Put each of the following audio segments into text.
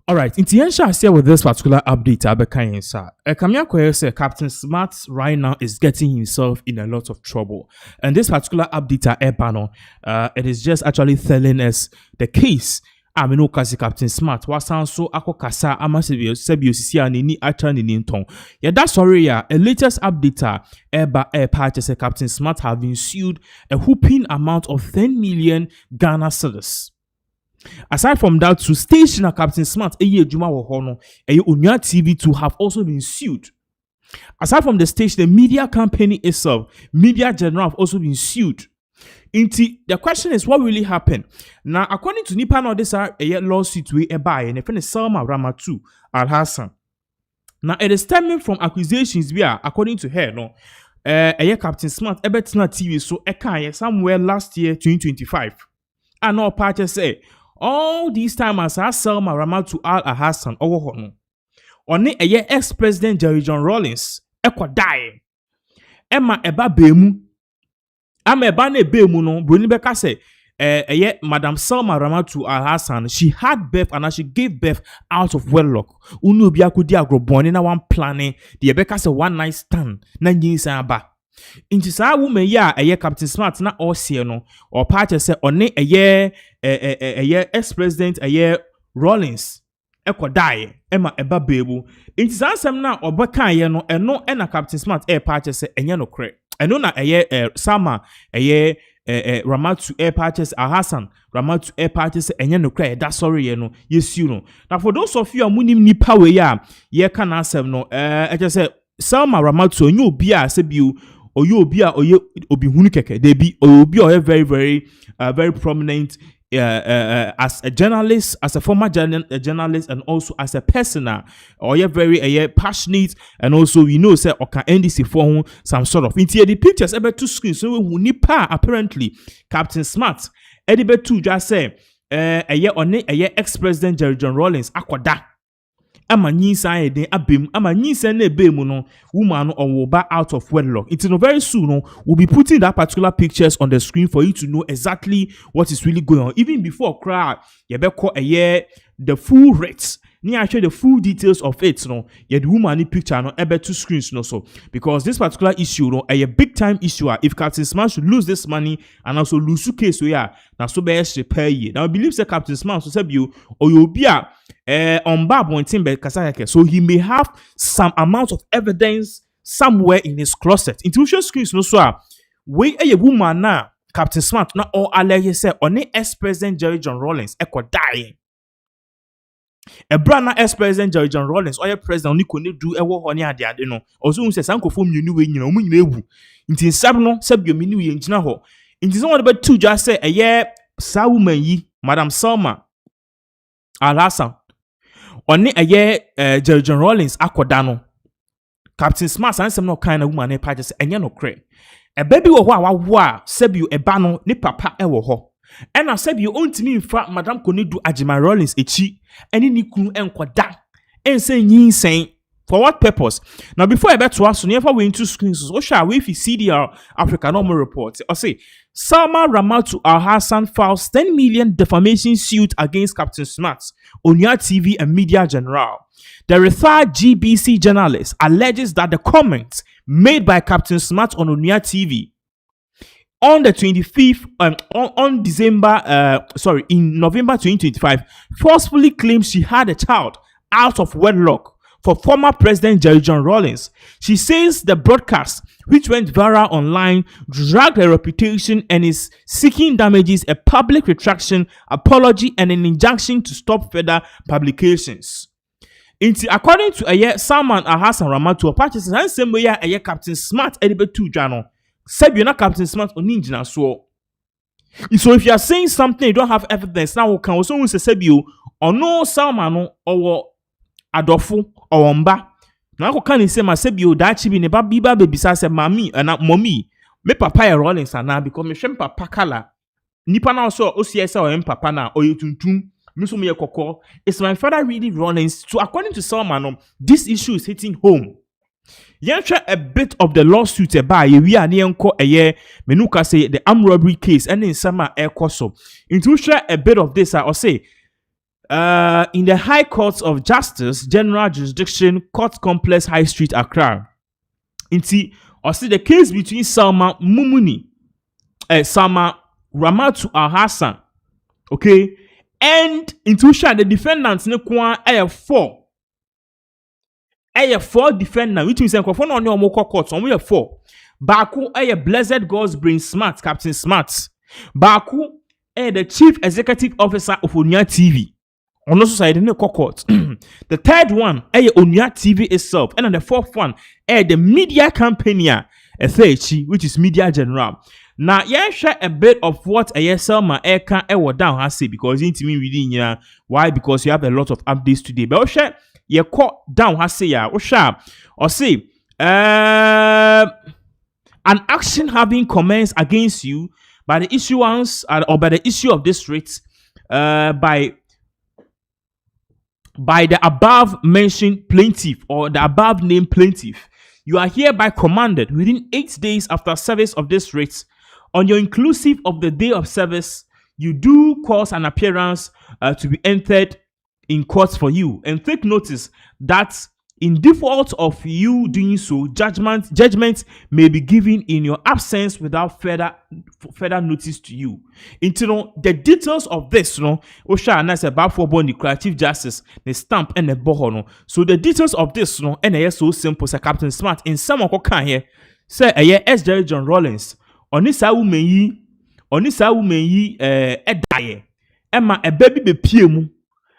All right, in the shall share with this particular update, Abeka sir. Kamia say Captain Smart right now is getting himself in a lot of trouble, and this particular update, Ebano, it is just actually telling us the case. Amino kasi Captain Smart wasan so ako kasa amasebio sisi anini acha nini ntong. Yeah, that's sorry ya. A latest update eba part say Captain Smart have been sued a whooping amount of 10 million Ghana cedis. Aside from that, to station Captain Smart, Juma Wahono, Unya TV to have also been sued. Aside from the station, the media company itself, Media General, have also been sued. The question is, what really happened? Now, according to Nipa, now this are a lawsuit we buy and a friend is Salma Ramatu Al Hassan. Now, it is stemming from accusations via, according to her, no, Captain Smart, Ebetina TV, so somewhere last year, 2025. And now, parties say, all these time as I sell my Ramatu Al Hassan over Hono. Only a year ex-president Jerry John Rawlings, die. Emma eba bemu. Ama eba ne bemu no, Bruni Beka say, Madam Salma Ramatu Al Hassan, she had birth and she gave birth out of wedlock. Unu bia kudi agroboni na one planning, the Beka say one night stand, na nyinsa aba. Inti saa woman ya Captain Smart na osie no or party say one ex-president Rawlings die ema eba bebu. Inti saa sem na obeka no eno na Captain Smart party say enye no kre. Eno na Sama Ramatu parties Hassan Ramatu parties enye no kre da sorry no yes you know. Now for those of you amunim nipa we ya ye kan asem no just say Sama Ramatu onye obi a sebiu oyo obi a oye obi hunu keke they be obi oye very prominent as a journalist, as a former journalist, and also as a personal or very passionate, and also we know say or can NDC for some sort of into the pictures ever two screens so we nipa apparently Captain Smart edibe two just say ex-president Jerry John Rawlings akwada ama nyinsa eden abem ama nyinsa na ebemu no woman no owoba out of wedlock. It's no very soon no we'll be putting that particular pictures on the screen for you to know exactly what is really going on. Even before crowd you be call the full rates ni actually the full details of it no the woman ni picture no ebe two screens no so because this particular issue no a big time issue if Captain Smart should lose this money and also lose case so yeah na so be pay ye. Now I believe say Captain Smart so say you or you be on bab one thing so he may have some amount of evidence somewhere in his closet. Intuition screens no so we a woman na Captain Smart na all alleged say on ex-president Jerry John Rawlings dying. A brand ex-president Jerry John Rawlings or president ni kone do ewo ho ni ade no ozo say sankofo mienu we nyina omu nyina ewu nti nsab no sabio minu ye ngina ho nti so won be two just say sa woman yi Madam Salma Al Hassan oni Jerry John Rawlings akoda no Captain Smart ansem no kind of woman e pa just enye no kre e baby wo ho a wawo a sabio eba no ni papa ewo ho and I said you ontimi mfa Madam Konidu Ajima Rawlings echi eni ni kunu enkoda ense nyinsen for what purpose. Now before I bet to us never we into screens so shall we if you see the Africa normal report or say Salma Ramatu Al Hassan files 10 million defamation suit against Captain Smart, Unya TV and Media General. The retired GBC journalist alleges that the comments made by Captain Smart on Unya TV on the 25th, in November 2025, forcefully claims she had a child out of wedlock for former President Jerry John Rawlings. She says the broadcast, which went viral online, dragged her reputation and is seeking damages, a public retraction, apology, and an injunction to stop further publications. According to Salman Hassan Ramatu, parties and same way Captain Smart edible 2 journal. Said you're not Captain Smart or Ninja so. So if you are saying something you don't have evidence now, can also say you or no Salmano or Adolfo or Omba. Now can you say my sebio that chibi ne biba baby say mami and mommy me papa Rawlings and now because me shem papa kala nipa na so OCS or papa na or you tuntum me so me koko. It's my father really Rawlings. So according to Salmano, this issue is hitting home. Yencha a bit of the lawsuit by we are near menuka say the armed robbery case and in summer air coso. Into share a bit of this, I say in the High Court of Justice, General Jurisdiction, Court Complex, High Street, Accra. Inti, or see the case between Salma Mumuni, Salma Ramatu Al-Hassan, okay, and Intusha, the defendants, ne kwa four. Four defendants, which means for no more court, so we have four. Baku, Blessed God's Brain Smart, Captain Smart. Baku, the Chief Executive Officer of Onya TV. On also side in the court. The third one, Onya TV itself, and then the fourth one, the media company, which is Media General. Now, yeah, share a bit of what Selma Eka down has said because into me reading here. Why? Because you have a lot of updates today. But share your court down has say or say an action having commenced against you by the issuance or by the issue of this writ by the above mentioned plaintiff or the above named plaintiff, you are hereby commanded within 8 days after service of this writ, on your inclusive of the day of service, you do cause an appearance to be entered in court for you, and take notice that in default of you doing so, judgment may be given in your absence without further notice to you. Into the details of this, Osha and I said about for the creative justice, the stamp and the bohono. So the details of this, and I so simple, say Captain Smart in some of here say S. Jerry John Rawlings. Onisa woman yi edaye. Emma a baby be piemu.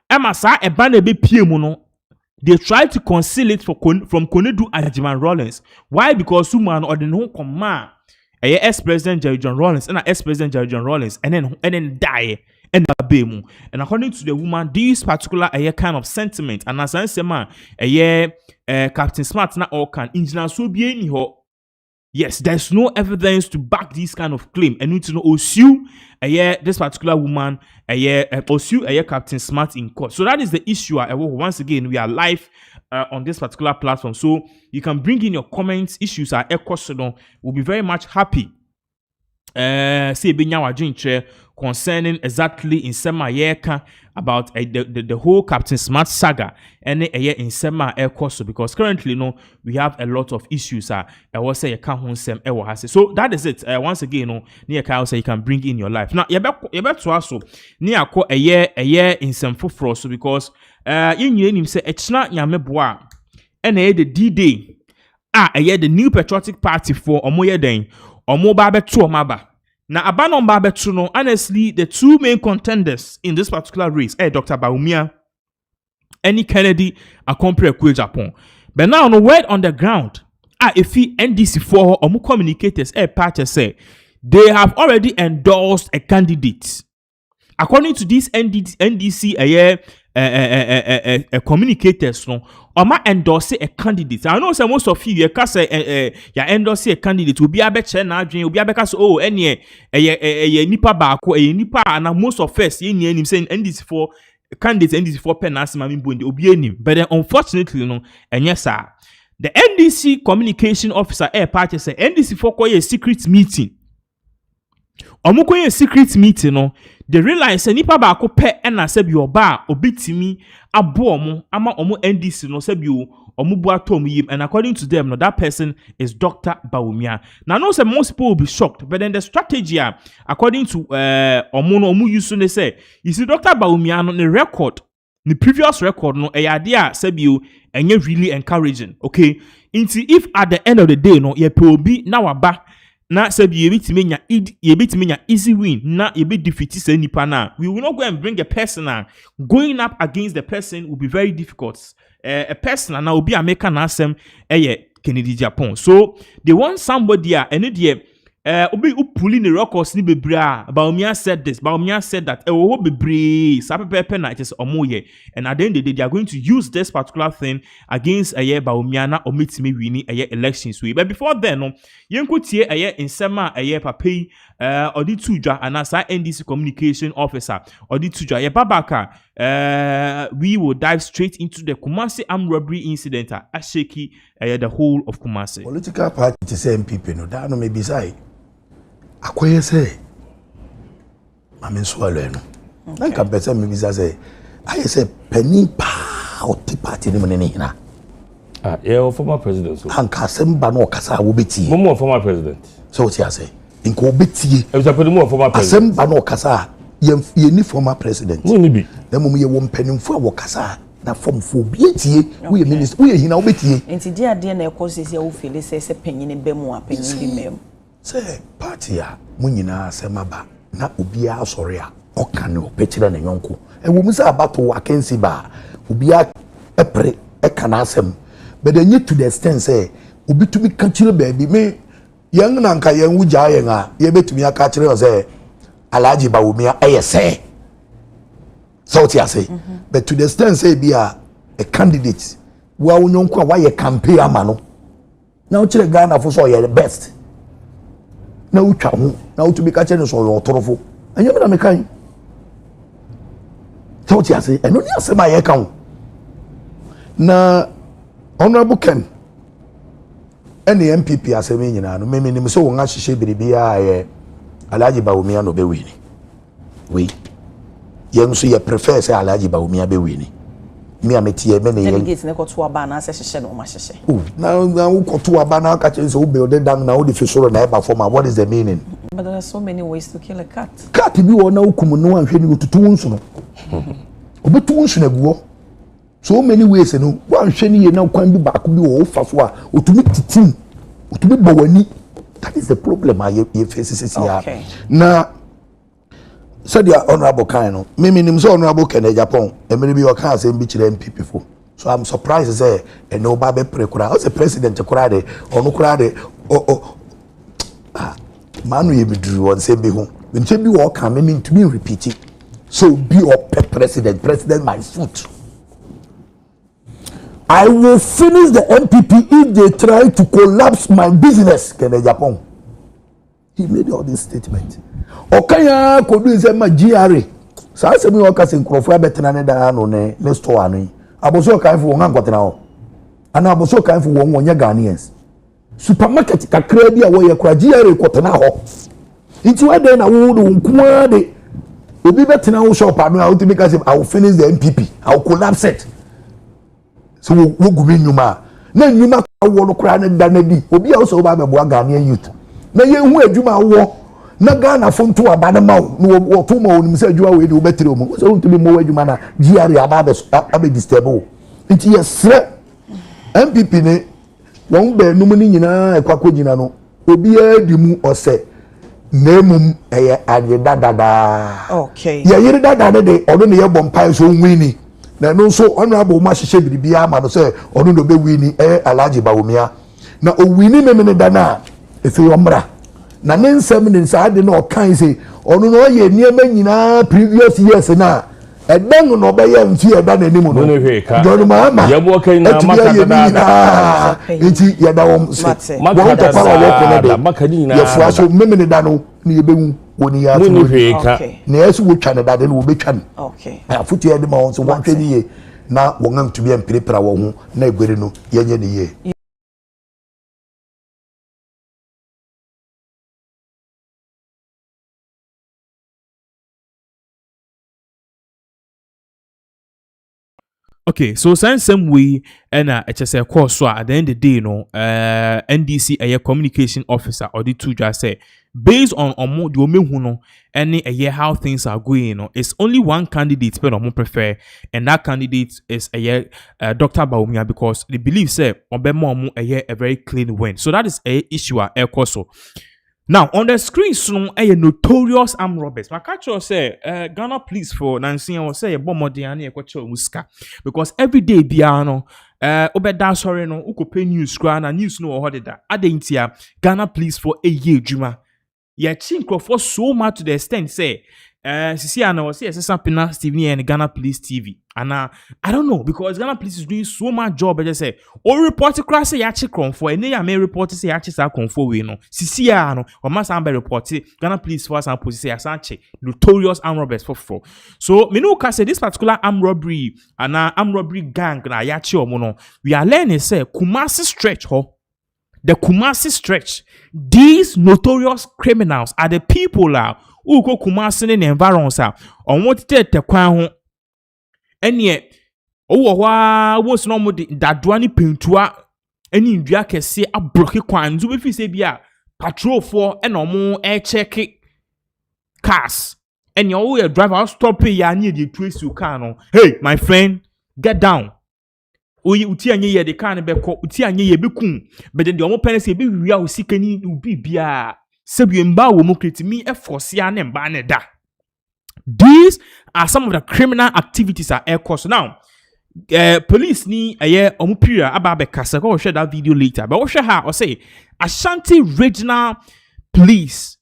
Emma sa e ban be piemu no. They try to conceal it from Konedu Ajiman Rawlings. Why? Because woman or the no command ex-president Jerry John Rawlings and ex-president Jerry John Rawlings and then die and bemu. And according to the woman, this particular kind of sentiment and as I say man Captain Smart na all can engineer so be any ho. Yes, there's no evidence to back this kind of claim. And we need to know Osu, this particular woman, Osu, Captain Smart in court. So that is the issue. Once again, we are live on this particular platform. So you can bring in your comments, issues are we'll be very much happy. Concerning exactly in Sema Yeka about the whole Captain Smart saga and in Sema Air Course because currently we have a lot of issues. I will say you can't so that is it. Once again, near Kyle say you can bring in your life. Now you better to also near a year in some frost because you say it's not Yameboa and the D-Day the new patriotic party for Omoye Den or Mobabe to Maba. Now, Abanon Babetuno, honestly, the two main contenders in this particular race are Dr. Baumia and Kennedy and Compre Japan. But now, on the word on the ground, if he NDC4 or more communicators, say they have already endorsed a candidate. According to this NDC, communicators, Oma endorse a candidate. I know say most of you can say endorse a candidate will be a better na dream will be a better so any nipa baako nipa na most of us yen saying NDC4 candidate NDC4 pen as mami bondi obi enim. But then unfortunately yes sir, the NDC communication officer party say NDC4 call a secret meeting. Omukoye secret meeting they realize say nipa ba ko pe na se bi oba obitimi abo ama omo NDC no se bi omo bu atom yim and according to them that person is Dr. Baumia. Now no say most people will be shocked but then the strategy according to omo use to say you see Dr. Baumia no the record the previous record no idea se bi enye really encouraging okay into if at the end of the day ye pe obi na waba na sabi yebit easy win na yebit defeat say nipa na we will not go and bring a person going up against the person will be very difficult a person na obi America na asem Kennedy Japan so they want somebody obi pulling the records ni bebra Baumia said this Baumia said that bebre sapepe na it is omoye and at the end of the day they are going to use this particular thing against Baumia na omitimi wini elections we but before then yenko tie insema papai odi tuja anasa NDC communication officer odi tuja babaka we will dive straight into the Kumasi armed robbery incident asheki the whole of Kumasi political party to say MPP no that no maybe say akoye say mame swallow no nanka better maybe say I say penny pa or tea party ni money na. Yeah, former president. Anka semba no kasa wo beti. More former president. So what you say? Inko beti. I was a more former president. Asemba no kasa ye ni former president. No ni bi. Na mum ye wo mpanimfo wo kasa na form fo bietie we minister we hina wo betie. Enti dia de na ekosisi wo feel say panyine be mu apanyin bi mem. Say party a munyina asemaba na obia asore a oka ne opechira na yonko. E wo musa abato akensi ba obia epre eka na asem. But then you to the extent say obi to be catching baby me young nanka yen wuja yen a ye betumi aka kire say Alhaji Bawumia say so what you say but to the extent say be a candidate wa wononko a why campaign amano na wo kire Ghana for so ye the best na utwa ho na wo to be catching so yo torofo anya me na me kan so what you say eno ni asema ye kan na Honorable Ken any MPP asemi nyina no meme nim so won ahihye biribia ye Alhaji Bawumia no be wini we yen so ye prefer say Alhaji Bawumia be wini me ametie me ne yen delegate ne ko to aba na ahihye no ma hihye na wo ko to aba na ka chen so wo build down na wo de fisoro na e perform what is the meaning? But there are so many ways to kill a cat Bi wo na hukum no anhwe ni otutu nsu no obetu nsu na guo so many ways no one hwene ye na kwan bi baako bi wo fa so a otumi titim otumi bawani that is the problem ye face ya na said your honorable kind no me nim so honorable Kenya Japan e me bi o kan say bi kire MPP fo so I'm surprised say e no ba be prekura o say president kura de onu kura de manu ye bi duru won say bi ho me nche bi wo kan me ntumi repeat it so be up president my foot I will finish the MPP if they try to collapse my business. Kenya Japan. He made all this statement. Okaya kodu say ma GRA. Sa se mi oka se nkrofo abetena ne da no ne store anu. Aboso kan fo won ankotena ho. Ana aboso kan fo won wonya Ghanaians. Supermarket kakra bi a wo ye kura GRA kotena ho. Nti wa dey na wo do nko de obi betena ho shop anu a ultimately say I will finish the MPP. I will collapse it. So wo gumi nyuma na nyuma wo no kra ne da na di obi a so ba mebo Ghanaian youth na ye hu adwuma wo na Ghana fonto aba na ma wo to ma onim se adwuma we de wo betre mo so ntumi mo adwuma na GRA aba disturb wo nti yesre MPP ne won be num ni nyina ekwakọ nyina no obi adi mu ose na emum eye anye dadada okay ye yiri dadada de odo ne ye bompai so nwini na no so honorable ma hihye biribia ma no say onu no be wini Alhaji Bawumia na o wini me da na efe omra na ne nsem ne nsaade na o kan say onu no ye niema nyina previous years na edan no be ye mfi eda na nimu no don ma ya bo kan na makada enti ya da won say makada da makadi na ya fu aso me da no ni ye bewu woni ya tu na yesu wo twa ne da de no wo betwa ne okay afutu ya de ma won so wan twani ye na won to be emprepara wo ho na egwere no yenye ne ye. Okay, so same way and HSL course so at the end of the day, NDC a communication officer or the two just say based on the omehuno any a year how things are going, it's only one candidate but more prefer, and that candidate is a year Dr. Bawumia because they believe say obemo a year a very clean win. So that is a issue at course. Now on the screen soon a notorious armed robbers. My catch say Ghana police for Nancy or say a bomodiani a muska because every day biano obeda sorry no ukope news and news no or that adentia Ghana police for a year juma. Ya chinko for so much to the extent say Sisi Anna was say some Pinaxtv and Ghana Police TV. And I don't know because Ghana Police is doing so much job. I just say, or report to class say yachi confor, and then I may report to say yachi sa confor we no. Sisi Anna or must be report Ghana Police force and police say asanche notorious armed robbers for. So me no say this particular armed robbery and armed robbery gang na yachi omono. We are learning say Kumasi stretch ho. The Kumasi stretch. These notorious criminals are the people who go Kumasi in the environment on what te kwan ho Ɛneɛ ɔwɔ hɔ a wɔn no wɔn de dadoa ne pentua ɛne ndua kɛseɛ abrɔke kwan nso bɛfi sɛ bi a patrolfoɔ ɛna wɔn ɛrekyɛke cars ɛneɛ ɔwɔ yɛ driver stop yɛ a ne yɛ de etu esi car no hey my friend get down oyi uti anye yɛ de car no bɛkɔ uti anye yɛ bɛkum but then deɛ wɔn pɛ no sɛ ebi wia o sika ni obi bia sɛbi mba wɔ mu kretimi ɛfɔsia ne mba ne da. These are some of the criminal activities at air course now. Police ni omu period ababe kasa. Go share that video later. But what share her or say Ashanti Regional Police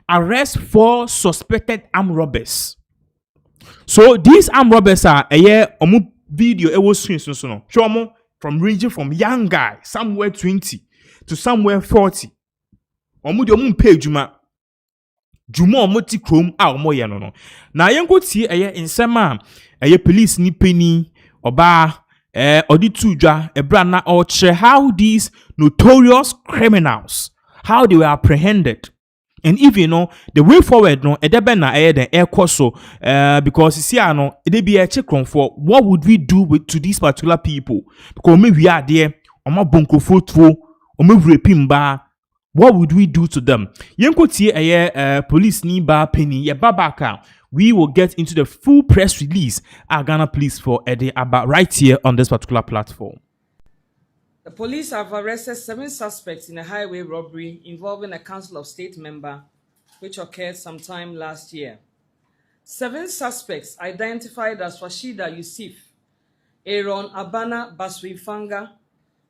arrest 4 suspected armed robbers. So these armed robbers are omu video it was screen so no. Show mo from ranging from young guy somewhere 20 to somewhere 40. Omu di omu pay juma omoti chrome a omo ye no. Na yengo tie nsema police ni penny oba odi tudwa ebra na or how these notorious criminals how they were apprehended. And if you know the way forward no edebe na the air course so because you see no e be a check for what would we do to these particular people because maybe we are there omo bonkrofotwo omo repimba. What would we do to them? Yenko tie police ni ba penny ye babaka. We will get into the full press release at Ghana Police for Eddie Abba right here on this particular platform. The police have arrested 7 suspects in a highway robbery involving a Council of State member, which occurred sometime last year. 7 suspects identified as Rashida Yusuf, Aaron Abana Baswifanga,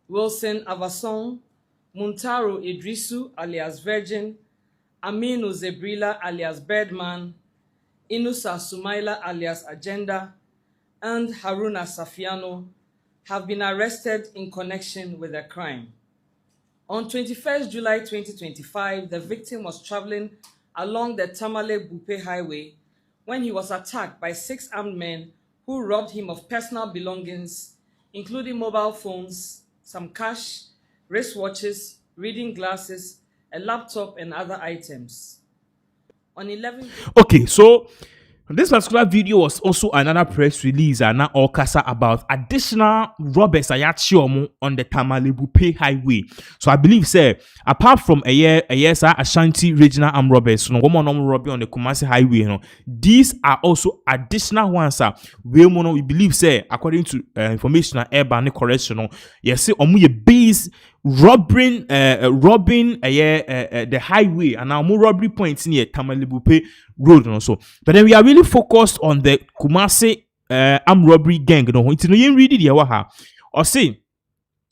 Wilson Avasong, Muntaro Idrisu alias Virgin, Aminu Zebrila alias Birdman, Inusa Sumaila alias Agenda, and Haruna Safiano have been arrested in connection with the crime. On 21st July 2025, the victim was traveling along the Tamale Bupe Highway when he was attacked by 6 armed men who robbed him of personal belongings, including mobile phones, some cash, wristwatches, reading glasses, a laptop, and other items. On 11. Okay, so this particular video was also another press release and now all kasa about additional robbers ayachiomo on the Tamale-Bupe Highway. So I believe say apart from Ashanti Regional Armed Robbers, no woman robbery on the Kumasi Highway, these are also additional ones. We believe say according to information urban correction, yes, say omu base robbing the highway and now more robbery points near Tamale-Bupe Road also. But then we are really focused on the Kumasi armed robbery gang. It's no read it or say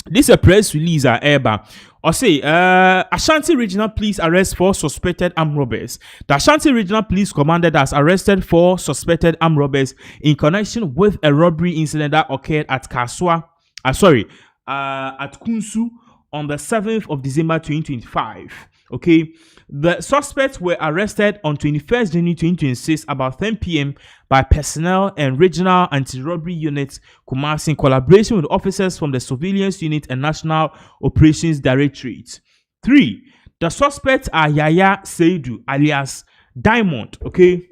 this is a press release or say Ashanti Regional Police arrest 4 suspected armed robbers. The Ashanti Regional Police Commander has arrested 4 suspected armed robbers in connection with a robbery incident that occurred at at Kunsu on the 7th of December 2025. Okay, the suspects were arrested on 21st January 2026 about 10 p.m. by personnel and regional anti-robbery units Kumasi in collaboration with officers from the Surveillance Unit and National Operations Directorate. 3. The suspects are Yaya Seidu alias Diamond. Okay.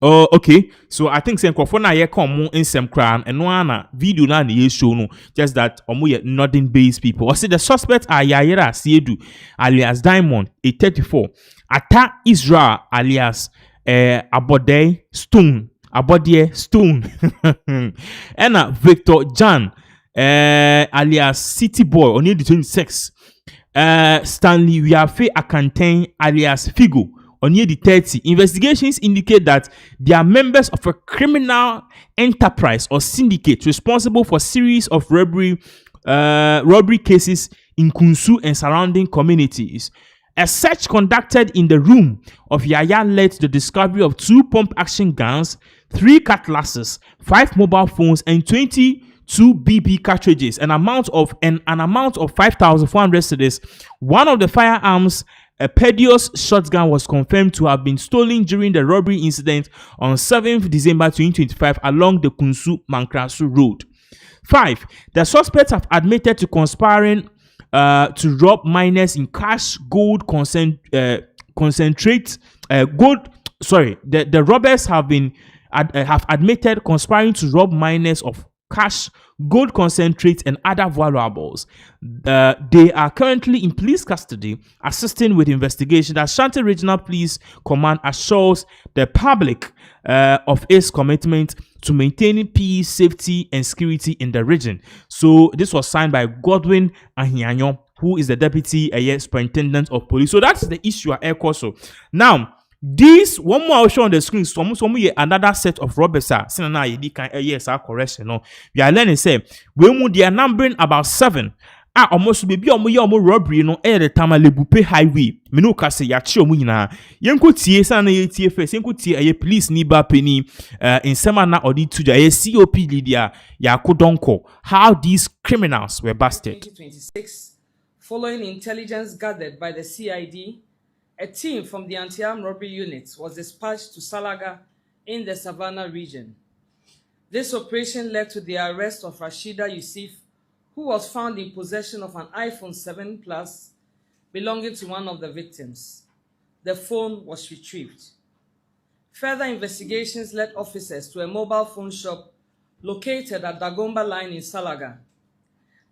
Okay, so I think saying na ye come in some crime and one video na ye show no just that ye northern based people. Or say the suspects are Yayera Siedu alias Diamond, a 34, Ata Israel alias Abode Stone, and Victor Jan alias City Boy on the 26, Stanley Wiafe Akanten alias Figo. On year 30, investigations indicate that they are members of a criminal enterprise or syndicate responsible for series of robbery cases in Kunsu and surrounding communities. A search conducted in the room of Yaya led to the discovery of 2 pump-action guns, 3 cutlasses, 5 mobile phones, and 22 BB cartridges, an amount of 5,400 cedis. One of the firearms, a Pedios shotgun, was confirmed to have been stolen during the robbery incident on 7th December 2025 along the Kunsu-Mankrasu Road. 5. The suspects have admitted to conspiring to rob miners in cash, gold, The robbers have been have admitted conspiring to rob miners of cash, gold concentrates, and other valuables. They are currently in police custody, assisting with investigation. The Ashanti Regional Police Command assures the public of its commitment to maintaining peace, safety, and security in the region. So this was signed by Godwin Ahianyo, who is the deputy superintendent of police. So that's the issue at Ekoso. Now, this one more I'll show on the screen. Some another set of robbers. Yes, correction. No, we are learning. Say they are numbering about 7. Almost maybe almost robbery. No, the Tamale Bupe Highway. Meno kase ya chi omu nyina. Yenko tie sana ye tie first. Yenko tie police ni ba penny in semana odi tuja COP Lydia ya kodonko. How these criminals were busted. 2026, following intelligence gathered by the CID. A team from the anti-armed robbery unit was dispatched to Saga in the Savannah region. This operation led to the arrest of Rashida Yusuf, who was found in possession of an iPhone 7 Plus belonging to one of the victims. The phone was retrieved. Further investigations led officers to a mobile phone shop located at Dagomba Line in Salaga.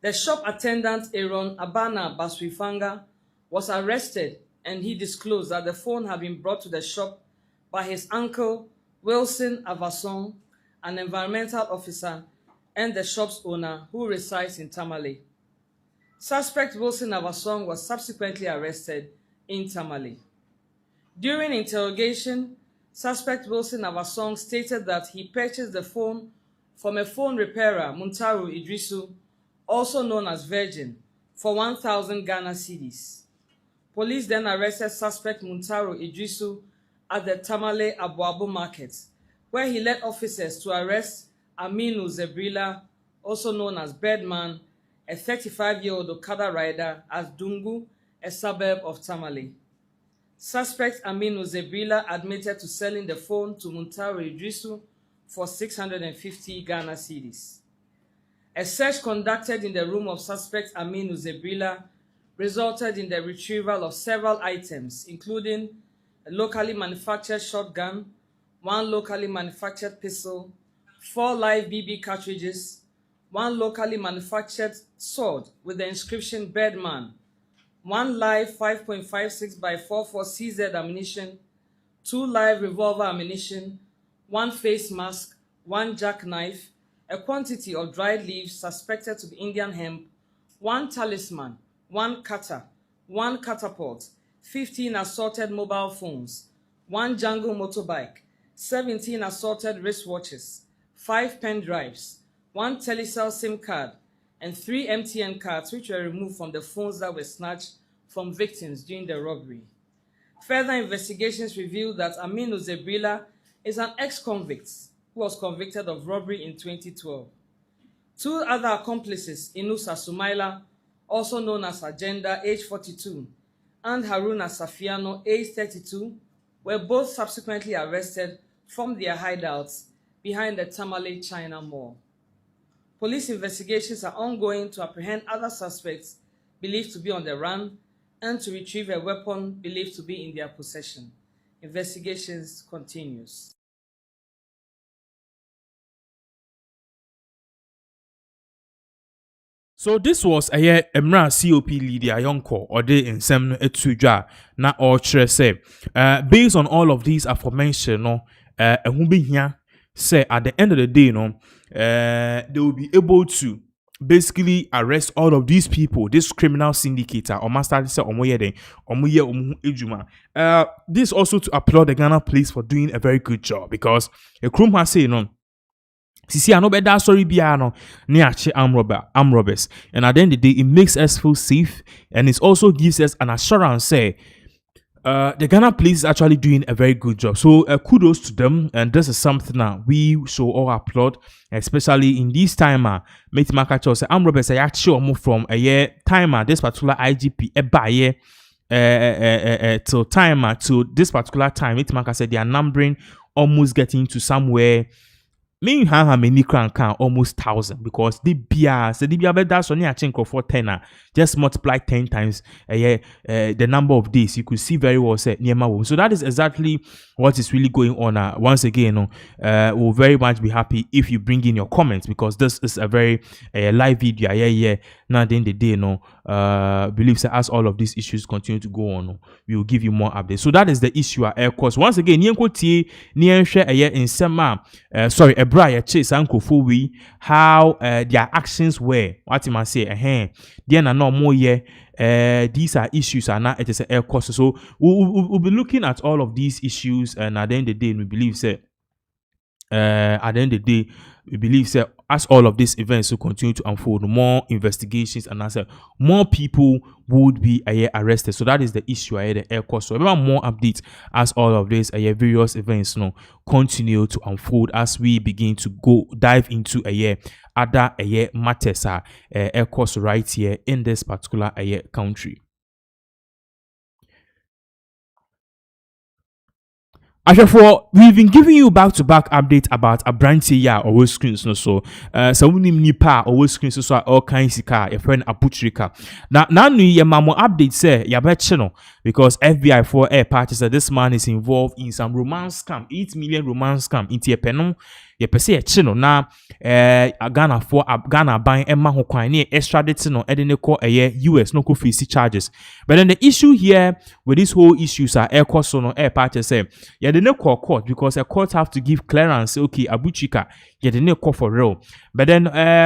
The shop attendant Aaron Abana Baswifanga was arrested, and he disclosed that the phone had been brought to the shop by his uncle, Wilson Avason, an environmental officer, and the shop's owner, who resides in Tamale. Suspect Wilson Avason was subsequently arrested in Tamale. During interrogation, suspect Wilson Avason stated that he purchased the phone from a phone repairer, Muntaru Idrisu, also known as Virgin, for 1,000 Ghana cedis. Police then arrested suspect Muntaru Idrisu at the Tamale Abuabu market, where he led officers to arrest Aminu Zebrila, also known as Birdman, a 35-year-old Okada rider, at Dungu, a suburb of Tamale. Suspect Aminu Zebrila admitted to selling the phone to Muntaru Idrisu for 650 Ghana cedis. A search conducted in the room of suspect Aminu Zebrila resulted in the retrieval of several items, including a locally manufactured shotgun, 1 locally manufactured pistol, 4 live BB cartridges, 1 locally manufactured sword with the inscription Birdman, 1 live 5.56 by 44 CZ ammunition, 2 live revolver ammunition, 1 face mask, 1 jackknife, a quantity of dried leaves suspected to be Indian hemp, 1 talisman, 1 cutter, 1 catapult, 15 assorted mobile phones, 1 jungle motorbike, 17 assorted wristwatches, 5 pen drives, 1 Telecel SIM card, and 3 MTN cards which were removed from the phones that were snatched from victims during the robbery. Further investigations revealed that Aminu Zebrila is an ex-convict who was convicted of robbery in 2012. 2 other accomplices, Inusa Sumaila, also known as Agenda, age 42, and Haruna Safiano, age 32, were both subsequently arrested from their hideouts behind the Tamale China Mall. Police investigations are ongoing to apprehend other suspects believed to be on the run and to retrieve a weapon believed to be in their possession. Investigations continues. So this was a Emra COP Lydia Yonko or de in Sem Etuja na or say based on all of these aforementioned no who be here say at the end of the day no they will be able to basically arrest all of these people, this criminal syndicate or master say this also to applaud the Ghana police for doing a very good job, because a Krum has say no Sisi ano beda sorry biano ni ache arm robbers, and at the end of the day it makes us feel safe, and it also gives us an assurance say the Ghana police is actually doing a very good job. So kudos to them, and this is something that we should all applaud, especially in this time. Mate Makacho say arm robbers are actually move from a year timer this particular IGP till timer to this particular time. Mate Makacho said they are numbering almost getting to somewhere me many can almost 1,000 because the bia that's only I think for 10 just multiply 10 times the number of days you could see very well say near my home. So that is exactly what is really going on. Once again, we'll very much be happy if you bring in your comments because this is a very live video. Now then the day believe that as all of these issues continue to go on, we will give you more updates. So that is the issue at air course. Once again, in sema sorry Ebra chase uncle we how their actions were. What you must say, then no more these are issues and now it is a air course. So we'll be looking at all of these issues and at the end of the day we believe that at the end of the day we believe that as all of these events will continue to unfold, more investigations and as more people would be arrested. So that is the issue the air course. So remember more updates as all of these various events continue to unfold as we begin to go dive into other matters air course right here in this particular country. Therefore, we've been giving you back-to-back updates about a brand here or screens so we nipa or screens so all kinds of car your friend Aputrika. Now your mamo update say ya channel because FBI for air parties that this man is involved in some romance scam, 8 million romance scam into a penal. You per se a channel now Ghana buying Emma who can extradite no edineko US no face charges. But then the issue here with this whole issues are air cost no air party say yeah they no call court because a court have to give clearance okay Abuchika yeah they no call for real. But then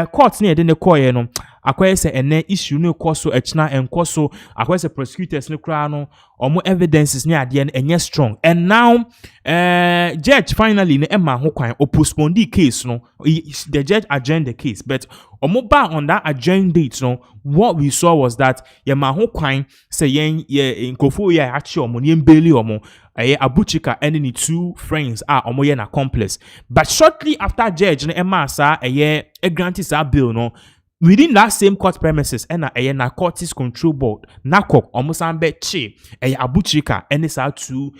court near the call no akwa say ene issue no cause so echna enko so akwa say prosecutors no kra no omo evidences near ade enye strong and now judge finally ne emma ho kwan postpone the case no the judge adjourned the case but omo ba on that adjourned date no what we saw was that ye ma ho kwan say yen nkofo ye achi omo ne mbeli omo Abuchika and the two friends are omo ye na accomplice but shortly after judge ne emma sa granted sa bill no within that same court premises and a narcotics control board NACOC almost che Abuchika and it's out to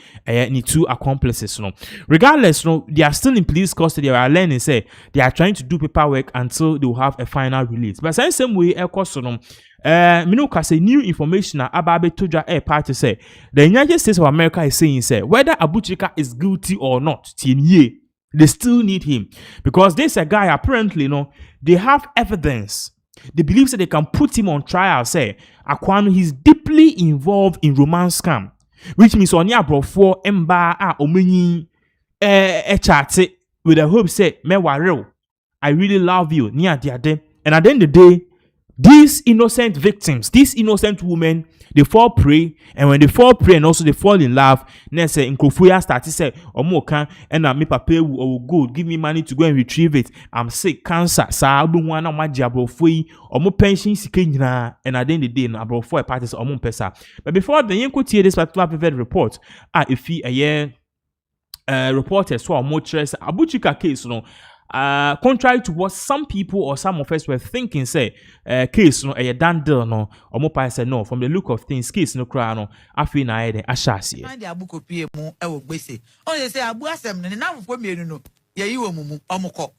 two accomplices no regardless no they are still in police custody. They are learning say they are trying to do paperwork until they will have a final release but same way air cost no Minuka say new information about Toja air party say the United States of America is saying say whether Abuchika is guilty or not they still need him because there's a guy apparently they have evidence. They believe that they can put him on trial. Say Aquano he's deeply involved in romance scam, which means on your for emba omeni chate with the hope say me warel I really love you near the day. And at the end of the day, these innocent victims, these innocent women, they fall prey, and when they fall prey and also they fall in love, then say in Kofuya start to say Omoka and me papa will go give me money to go and retrieve it. I'm sick, cancer, sa one of my jabro fui or more pension sikina and at the end of the day no for a parties or pesa. But before the Yanko this particular private report, if he a year reported so more stress Abuchika case contrary to what some people or some of us were thinking, say case a done deal no or more say no from the look of things case no cry no afi na ede ashasi find the abu kopie mu e wo gbese on say abu asem ne na fofo mienu no ye yi wo mumu omukọ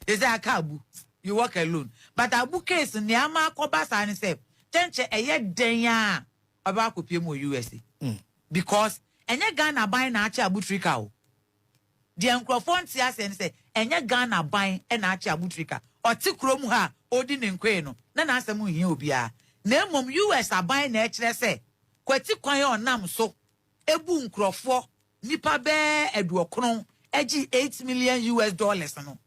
they say aka abu you work alone but abu case ne ama akoba sa ne say chenche eye den a aba kopie mu USA because enye Ghana ban na achi abu trika o the microphone tia say enye Ghana ban e na achi abutrika oti krom ha odi ne nkwe no na asem hia obia na emom US aban na ekire se kwati kwan onam so ebu nkrofo nipa be eduokron eji $8 million no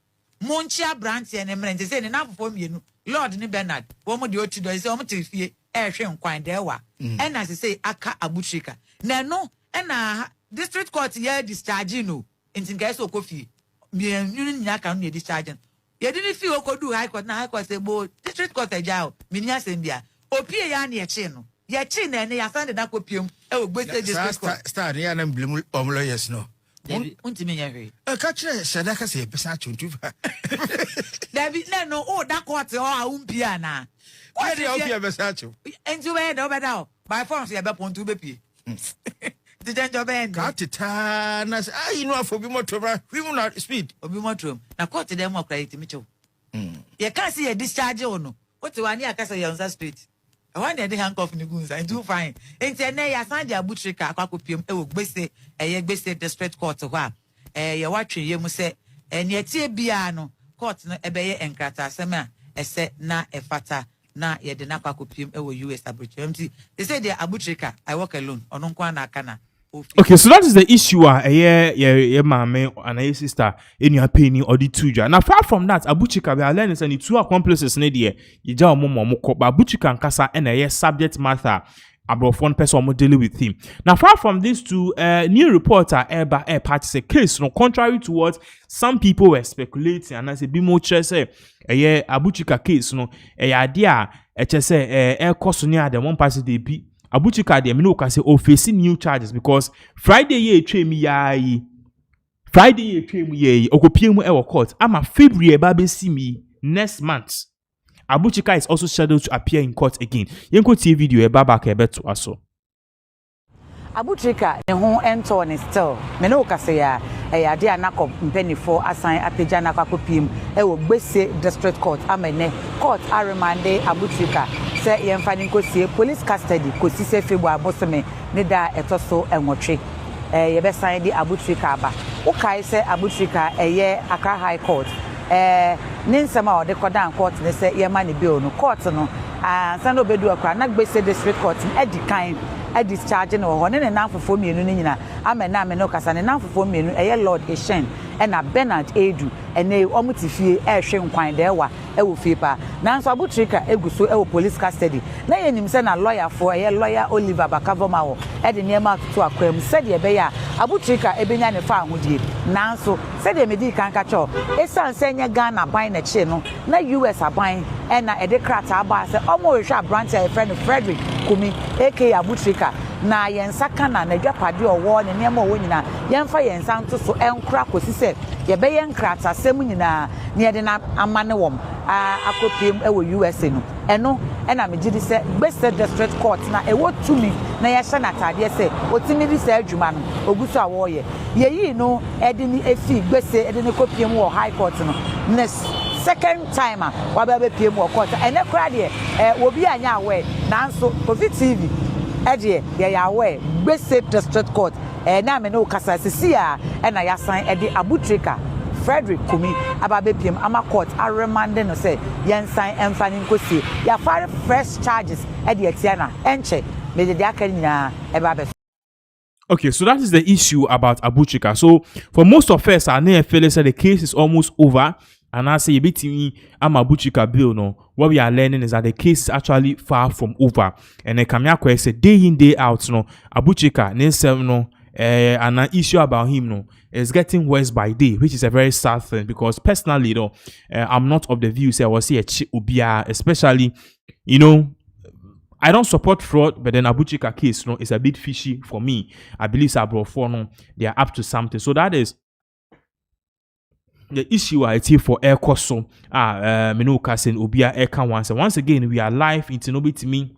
monchia branch ene mrente se ne nafofo mienu Lord ni Bernard wo mo de oti do se wo mo tirifie ehwe nkwan dewa e na se aka abutrika na no e na district court ye discharge no intinga so kofi me nyina kan no discharge ye didn't feel okodu high court na high court say bo district court ejao me nya sembia opie ya na ye chi no ye chi na ne ya sande na kopiem e ogbese district court star ya na blemu omlo yes no untimi nya hwe ka kire sadaka se pesa chuntufa David no o da court o a umpia na where dey opia pesa chu enju we do beda by force ye be pontu be pie The danger bend. Katita nas you know for be motor we will not speed. Obi motor. Na court them more credit me cho. You can't see a discharge or no. What to one year cast on that street. I want the handcuff in the goons. I do fine. Ain't nay I signed your butcher car copium gbese a gbese district court to wa. You watching you must say and yet biano court no ebeye enkrata sema ese na efata na ye de na kwakopium US abuchi. They say they abutrika I work alone ononkwa na kana. Okay, so that is the issue. Yeah, mama and a sister in your penny or the two. And apart from that, Abuchika we are learning and the two accomplices in the you just but Abuchika and Kasa and a subject matter about one person dealing with him. Now, far from these two, new reporter Air party say case, no, contrary to what some people were speculating, and as a bit more say, Abuchika case, no, idea, say, air cost near the one person they be. Abuchika de me can say facing new charges because Friday ye train me okopie mu e court ama February ba see me next month. Abuchika is also scheduled to appear in court again. Yenko TV video e back e beto aso. Abuchika ne ho ento ne still me no ka say ya ade anakọ mpenifo asan apeja na kwakopiem e wo gbese district court amene court aremande Abuchika say yemfa ni nkosie police custody kosi se February abosome ne da etoso enwotwe ye be sign di Abuchika aba wo kai say Abuchika eye Accra High Court ne nsema o de kodan court ne say yema ne bill no court no san no bedu akra na gbese district court edi kan discharge no ho ne nanfofo mienu ni nyina amena me no kasa ne nanfofo mienu eye Lord Eshen na Bernard Edu ene omutifie ehwe nkwan de ewa ewo fipa nanso Abuchika eguso ewo police custody na yenim se na lawyer for eye lawyer Oliver Bakavoma wo de niema to akwam se de be ya Abuchika ebenya ne fa ahodie nanso se de medi kan ka cho esan se nya Ghana ban na chi no na US aban na ede krata aba se omo hwe branch e friend Frederick Kumi aka Abuchika na yensa kana na dwapade owo ne niema owo nyina yemfa yensa nto so enkra kosi se ye be yenkrata semu nyina ne ye de na amane wom akopiem ewo USA no eno na megidi se gbese district court na ewo tumi na ye hye na tade se otimi di se adwuma no oguso awo ye yi no ede ni efi gbese ede ni kopiem wo high court no next second time wa be piem wo court ene kra de obi anya awe nanso TV ede ye ya awe gbese district court na me no kasa sisi a na ya san ede Abuchika Frederick Kumi ababe piem ama court aremande no say yensan emfani nkosie ya fare fresh charges ede etiana enche me de aka nyina ebabe. Okay, so that is the issue about Abuchika. So for most of us, our near fellows said the case is almost over. And I say a bit me, I'm Abuchika bill. No, what we are learning is that the case is actually far from over. And the Kamiako said day in, day out, no, Abuchika, no, and an issue about him, no, is getting worse by day, which is a very sad thing because personally, though, I'm not of the view say I was see a ubia, especially, you know. I don't support fraud, but then Abuchika case, no, is a bit fishy for me. I believe Sabro no, they are up to something. So that is the issue I take for air coso. Minuka saying Ubia Eka once. And once again, we are live into Nobi to me.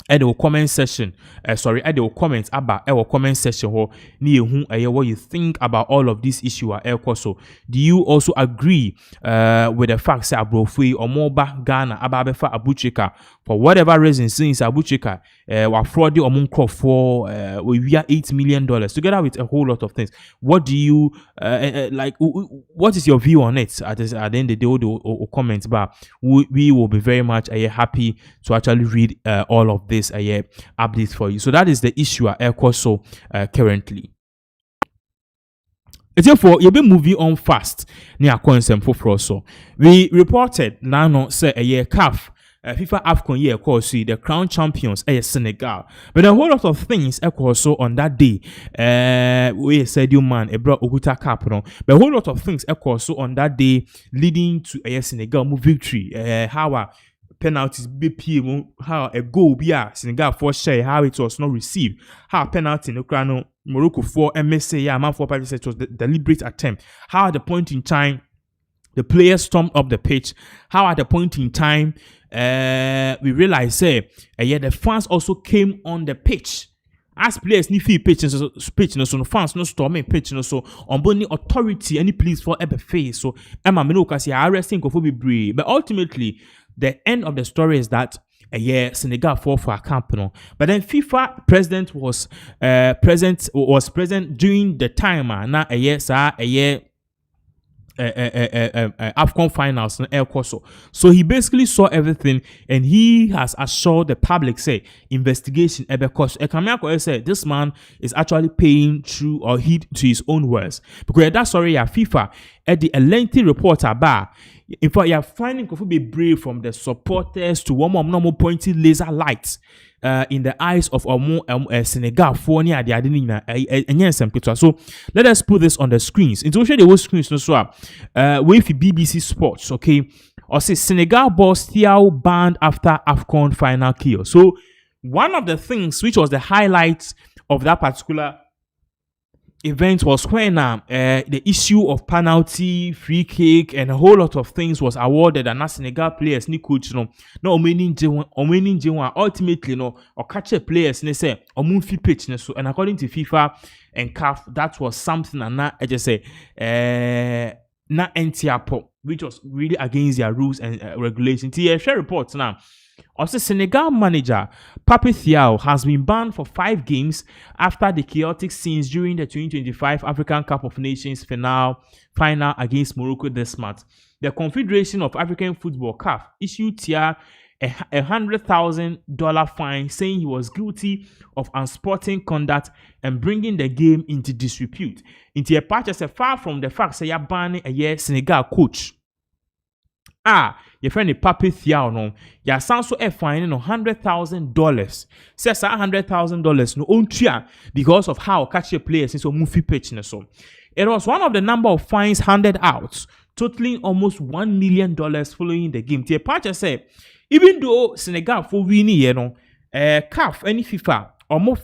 At the comment section, at the comments about our comment section or near what you think about all of this issue at air coso. Do you also agree with the fact that Abrofui or Moba Ghana Ababefa Abuchika for whatever reason since Abuchika were fraud or Munko for we are $8 million together with a whole lot of things? What do you like? What is your view on it? At the end of the day, or comments, but we will be very much happy to actually read all of this updates for you. So that is the issue at Aircoso currently. Therefore, you'll be moving on fast near consent for so. We reported now say a year calf. FIFA AFCON year course the crown champions Senegal. But a whole lot of things also on that day. We said you man a brought Okuta Cup no. But a whole lot of things also on that day leading to a Senegal victory. How penalties BP, how a goal be Senegal for share, how it was not received, how penalty no crown Morocco for MSA, man for Paris it was the deliberate attempt. How at the point in time the players stormed up the pitch. How at the point in time we realized the fans also came on the pitch as players ni fee pitch no fans no storm pitch no so on boni authority any police for ebe face so Emma Minoka say arresting go be brave but ultimately the end of the story is that a year Senegal fall for a camp no but then FIFA president was present during the time na a year AFCON finals in El Coso. So he basically saw everything and he has assured the public say investigation because Ekamako said this man is actually paying true or heed to his own words. Because that's sorry FIFA at the lengthy report about in fact you're finding Kofu be brave from the supporters to one more pointing laser lights in the eyes of Senegal for near the Adina. So let us put this on the screens. Into the whole screens no so with BBC Sports, okay? Or say Senegal boss still banned after AFCON final kill. So one of the things which was the highlight of that particular event was when the issue of penalty, free kick, and a whole lot of things was awarded, and Senegal players ni coach no ultimately no or catch players ne say omunfi pitch ne so, and according to FIFA and CAF that was something and na I just say na NTAPO which was really against their rules and regulations. Share reports now. Also, Senegal manager Pape Thiaw has been banned for 5 games after the chaotic scenes during the 2025 African Cup of Nations final against Morocco this month. The Confederation of African Football (CAF) issued Thiaw a $100,000 fine, saying he was guilty of unsporting conduct and bringing the game into disrepute. Into a patch as far from the fact say banning a year Senegal coach. Your friend the Pape Thiaw no, ya sound so a fine no $100,000. Says $100,000 no own chia because of how catch a player since Mufi pitch so. It was one of the number of fines handed out, totaling almost $1 million following the game. The patch say even though Senegal for winning you know, CAF any FIFA or more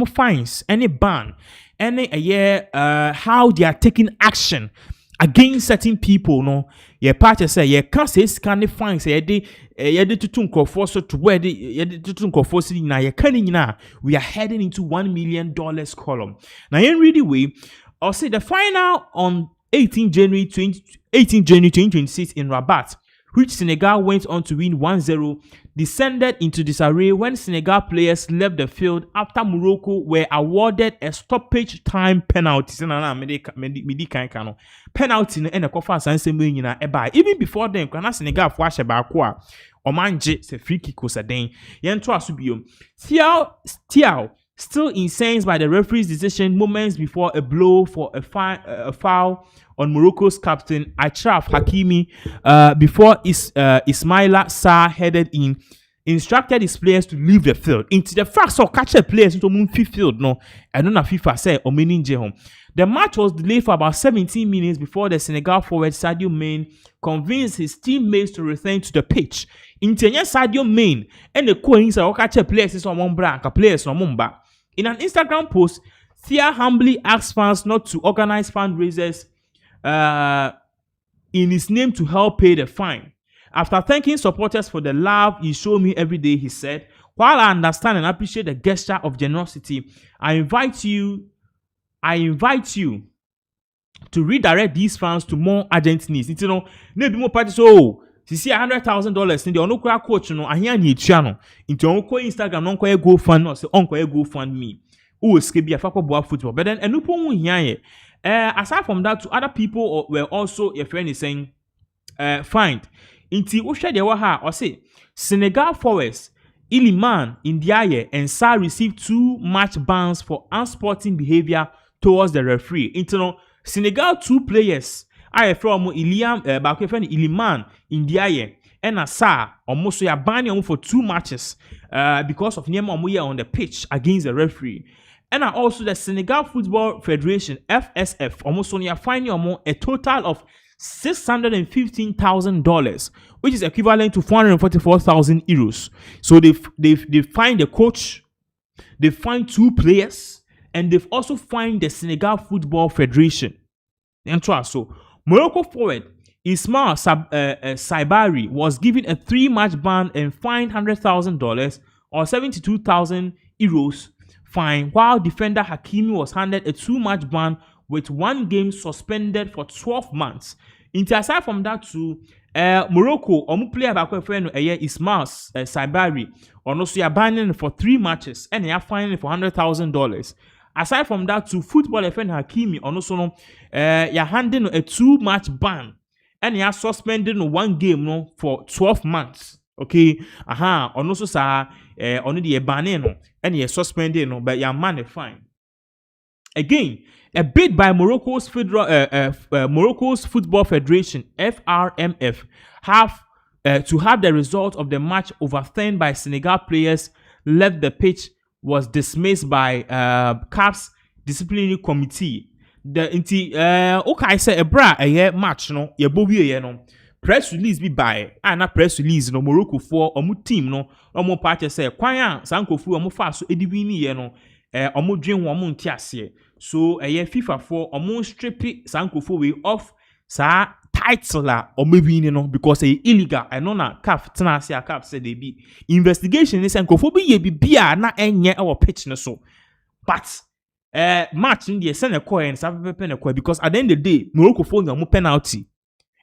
fines any ban any a year how they are taking action against certain people no your party say you can't say scan fine say ye de tutun crofo so to where ye de tutun crofo si na ye can na we are heading into $1 million column now in really way I'll say the final on 18 January 2026 in Rabat, which Senegal went on to win 1-0, descended into disarray when Senegal players left the field after Morocco were awarded a stoppage time penalty. Penalty and a coffin even before them, Senegal flash about Omanje se free kick was a den. Thiaw still incensed by the referee's decision moments before a blow for a foul on Morocco's captain Achraf Hakimi before Ismaila Sarr headed in, instructed his players to leave the field. Into the fact so catch players into Mumfi field no, I don't know if FIFA say or meaning home. The match was delayed for about 17 minutes before the Senegal forward Sadio Mane convinced his teammates to return to the pitch. Into Sadio Mane and the coins are catch players is on one blank players on Mumba. In an Instagram post, Thiaw humbly asked fans not to organize fundraisers in his name to help pay the fine. After thanking supporters for the love you show me every day, he said, "While I understand and appreciate the gesture of generosity, I invite you to redirect these funds to more urgent needs." You know, maybe more parties. Oh, you see $100,000 in the onokwa coach no ahia ni channel into onko Instagram no go fund no say onko go fund me. Oh, skebi afako boa football. But then enupo hu hia aside from that, other people were also, your friend is saying, fined. Inti Usha de Waha or say Senegal forwards Iliman, Ndiaye, and Sarr received 2 match bans for unsporting behavior towards the referee. Into Senegal 2 players, I from Iliman, Ndiaye, and Sarr almost so banning for 2 matches because of Niema Omuya on the pitch against the referee. And also the Senegal Football Federation, FSF, almost only a fine a total of $615,000, which is equivalent to 444,000 euros. So they fined the coach, they fined 2 players, and they've also fined the Senegal Football Federation. And so Morocco forward Ismail Saibari was given a 3-match ban and fined $100,000 or 72,000 euros. fine, while defender Hakimi was handed a 2-match ban with 1 game suspended for 12 months. Aside from that too, Morocco, player back friend Ismail Saibari, also you're banning for 3 matches and you're fining for $100,000. Aside from that too, football friend Hakimi, also you're handing a 2-match ban and you're suspending 1 game for 12 months. Okay, also sa on the banning and you're suspending but you're man fine. Again, a bid by Morocco's Football Federation (FRMF) to have the result of the match overturned by Senegal players left the pitch was dismissed by CAF's disciplinary committee. Okay, say a match press release be by press release Morocco for team party say kwanya sankofu fa so ediwini dream ntiase. So FIFA for stripping sankofo way off sa title because illegal na CAF tenase CAF said they be investigation is sankofo be bia na enye our pitch no so. But match in the send a coin because at the end of the day Morocco for your penalty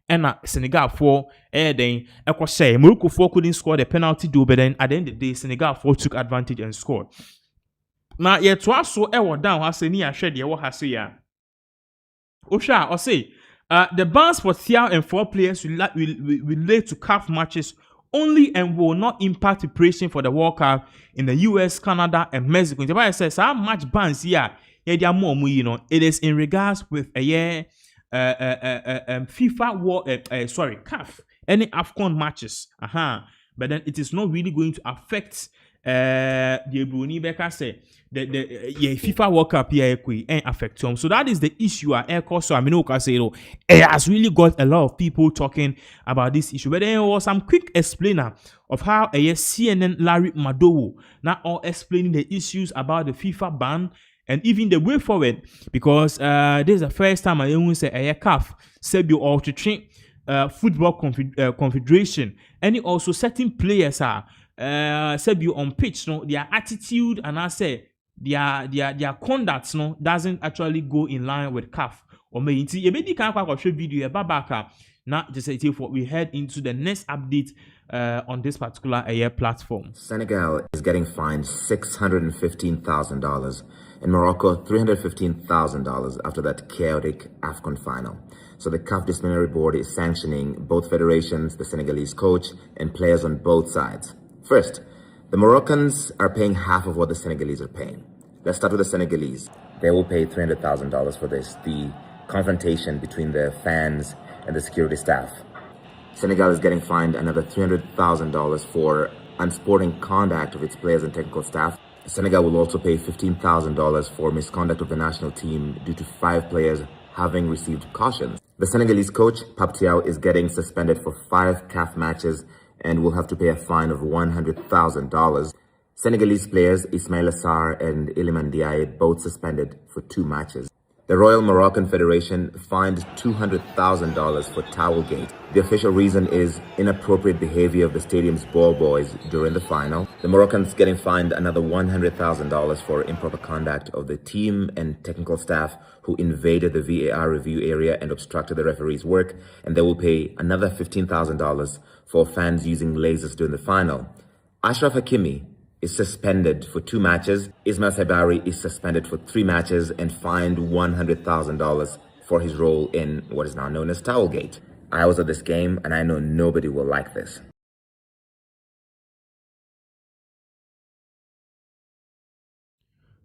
and Senegal for then say Morocco 4 couldn't score the penalty though, but then at the end of the day Senegal 4 took advantage and scored. Now yet to also down has any shed ye what has ya. Osha or say the bans for 3 and 4 players will relate to CAF matches only and will not impact preparation for the World Cup in the US, Canada, and Mexico. The Bible says how much bans here it is in regards with a year FIFA CAF any AFCON matches. But then it is not really going to affect the Bruni Becca say the FIFA World Cup here and affect them. So that is the issue so I mean say it has really got a lot of people talking about this issue. But there was some quick explainer of how CNN Larry Madowo now all explaining the issues about the FIFA ban and even the way forward, because this is the first time I even say CAF said you all to train football confederation and also certain players are said you on pitch their attitude and I say their conduct doesn't actually go in line with CAF or maybe you maybe can show video babaka now just say we head into the next update on this particular platform. Senegal is getting fined $615,000 and Morocco $315,000 after that chaotic AFCON final. So the CAF disciplinary board is sanctioning both federations, the Senegalese coach, and players on both sides. First, the Moroccans are paying half of what the Senegalese are paying. Let's start with the Senegalese. They will pay $300,000 for this, the confrontation between the fans and the security staff. Senegal is getting fined another $300,000 for unsporting conduct of its players and technical staff. Senegal will also pay $15,000 for misconduct of the national team due to 5 players having received cautions. The Senegalese coach, Pape Thiaw, is getting suspended for 5 CAF matches and will have to pay a fine of $100,000. Senegalese players Ismail Assar and Iliman Ndiaye both suspended for 2 matches. The Royal Moroccan Federation fined $200,000 for Towelgate. The official reason is inappropriate behavior of the stadium's ball boys during the final. The Moroccans getting fined another $100,000 for improper conduct of the team and technical staff who invaded the VAR review area and obstructed the referee's work, and they will pay another $15,000 for fans using lasers during the final. Achraf Hakimi is suspended for 2 matches. Ismail Saibari is suspended for 3 matches and fined $100,000 for his role in what is now known as Towelgate. I was at this game and I know nobody will like this.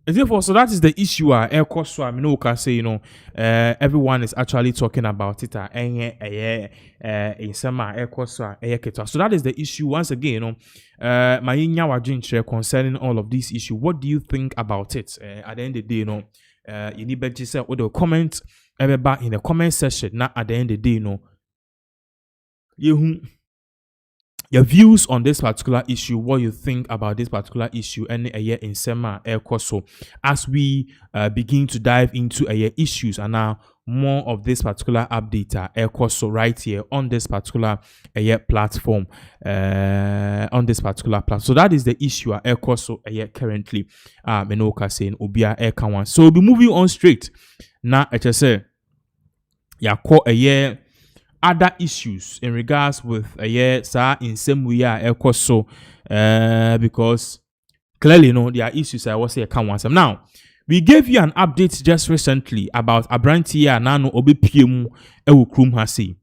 Therefore, so that is the issue. So I mean, can say everyone is actually talking about it. So that is the issue. Once again, my concerning all of these issues. What do you think about it? At the end of the day, you need to say or the comment back in the comment section. Not at the end of the day, your views on this particular issue, what you think about this particular issue, and a year in Sema so as we begin to dive into a year issues and now more of this particular update so right here on this particular platform on this particular platform. So that is the issue so currently Menoka saying Obia Ekawan. So we'll be moving on straight now. I just say call a year other issues in regards with a year in same way so because clearly there are issues I was say can want some. Now we gave you an update just recently about Abrantia Nano Obi PM Ewu Krum Hasi.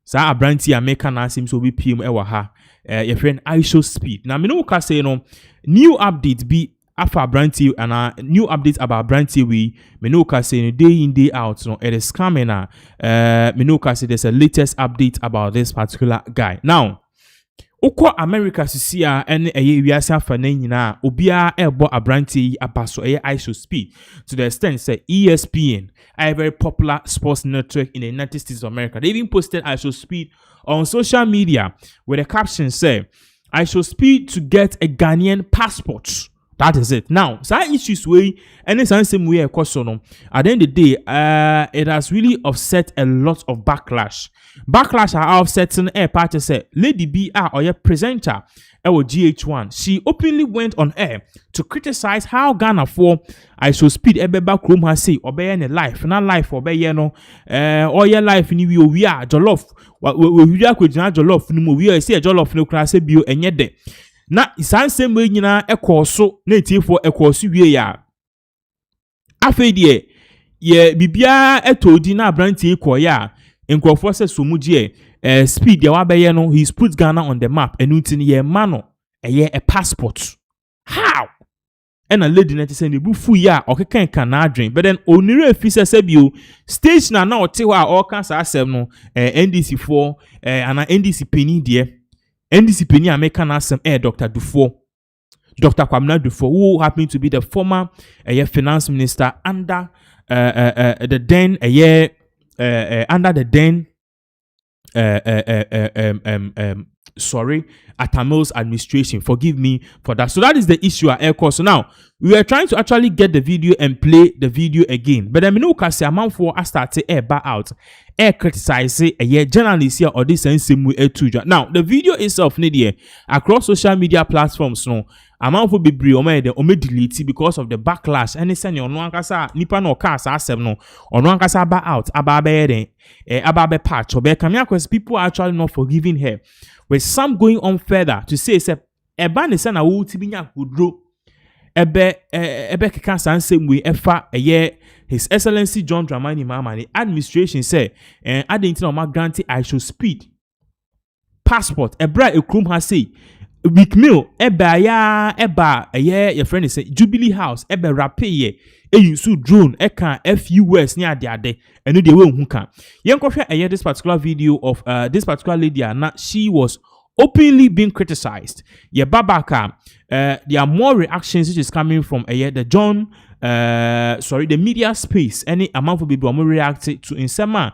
Sa Abrantia America Nasim so Obi PM Ewa ha your friend I show speed. Now me no ka say no new update be after Abrantia and new updates about Abrantia we me no ka say day in day out no it is coming me no ka say there's a latest update about this particular guy. Now Oko America sisia ene eye wiase afane nyina obia ebo Abranti abaso eye I show speed to the extent say ESPN, a very popular sports network in the United States of America, they even posted I show speed on social media with a caption say I show speed to get a Ghanaian passport. That is it. Now, some issues way and same way no. At the end of the day, it has really offset a lot of backlash. Backlash are offsetting a party say Lady BR or your presenter or GH1. She openly went on air to criticize how Ghana for I should speed ebeba krom ha say obey any life, not life obey no all your life ni we are jollof. We are jollof no we say jollof no class bio enye de. Na isan same nyina ekoso na etiefo ekoso wie ya afedie ye bibia etodi na Abranti ekoya enkrofo se somugye speed ya wabeye no he's put Ghana on the map enuti ye mano eye a passport how and a lady net say nebu fu ya okekan kan adwen but then onire efise sebio stage na otewa all cancer asem no NDC 4 ana NDC penny de NDC Penny American Assem Dr. Dufo, Dr. Kwamina Dufo, who happened to be the former finance minister under the then under the then Atamil's administration. Forgive me for that. So that is the issue at Air Course. So now we are trying to actually get the video and play the video again. But I mean, no, because amount for I started air back out, air criticize a journalist here or this same way to now the video itself need across social media platforms. No amount for be delete because of the backlash. And it's no ankasa nipa no cars asem no or no ankasa back out ababe patch or because people are actually not forgiving her. With some going on further to say eba ne na wo tibinya kudro ebe keka sansem we efa His Excellency John Dramani Mahama administration say adentina o ma grant I should speed passport ebra ekrum ha say big meal eba your friend say Jubilee House ebe rape ye eyusu drone eka FUS ni ade eno de we hu kan yenkohwe this particular video of this particular lady na she was openly being criticized. Babaka there are more reactions which is coming from the the media space. Any amount of people reacted to insema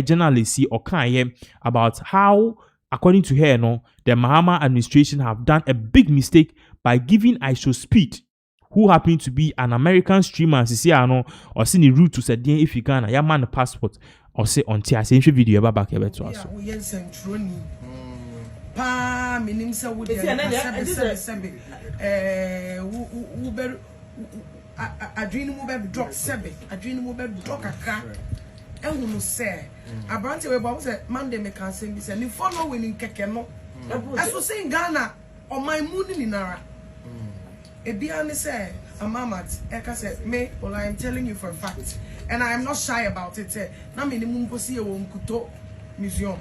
journalists or kan about how according to her the Mahama administration have done a big mistake by giving I should speed who happened to be an American streamer or seen the route to say if you can ya man passport or say on tia say video back here to us. Pa minim se wo de adwene mu be drop sebe adwene mu be drop kakra ehunu se Abranti we bo say Monday me kan say bi say ni follow we ni keke no aso say Ghana o my moon ni nara ebia ni say amamat eka say me well I am telling you for a fact and I am not shy about it na me ni mu mposi e wo Nkuto museum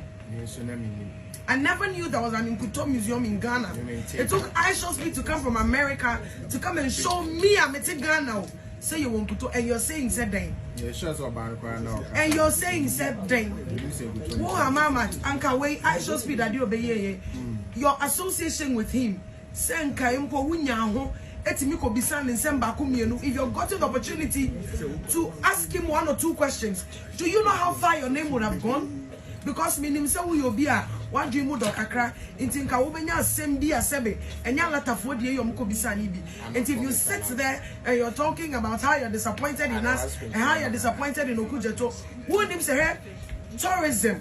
I never knew there was an Nkuto museum in Ghana. It took me to come from America to come and show me I'm in Ghana. Say you want Nkuto and you're saying said thing. And you're saying said thing. Who am I? Anka way I show speed that you obey. Your association with him. Senka impo wunyaho. If you've gotten the opportunity to ask him 1 or 2 questions, do you know how far your name would have gone? because minim say we obi a wadwe mu do kakra nti nka wo benya asem bi asebe enya latafo de yom ko bisa ni bi. And if you sit there and you're talking about how you're disappointed in us and how you're disappointed in Okujeto, who nim say hey, tourism,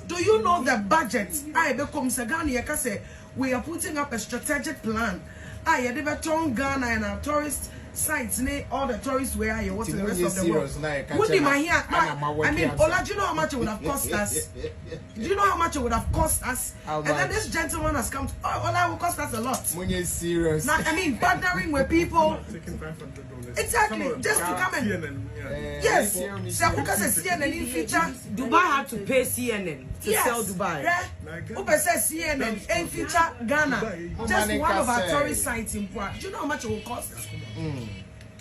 do you know the budget? I become Sagani Yakase, we are putting up a strategic plan. I had ever told Ghana and our tourist sites, all the tourists where are you, what's the rest of the world? What do I mean, Ola, do you know how much it would have cost us? Do you know how much it would have cost us? And then this gentleman has come to, Ola will cost us a lot. When you're serious. Now, I mean, partnering with people. Exactly, just to come and yes. So because CNN in future, Dubai had to pay CNN to sell Dubai. Uber says CNN in future Ghana, just one of our tourist sites in Pua. Do you know how much it will cost?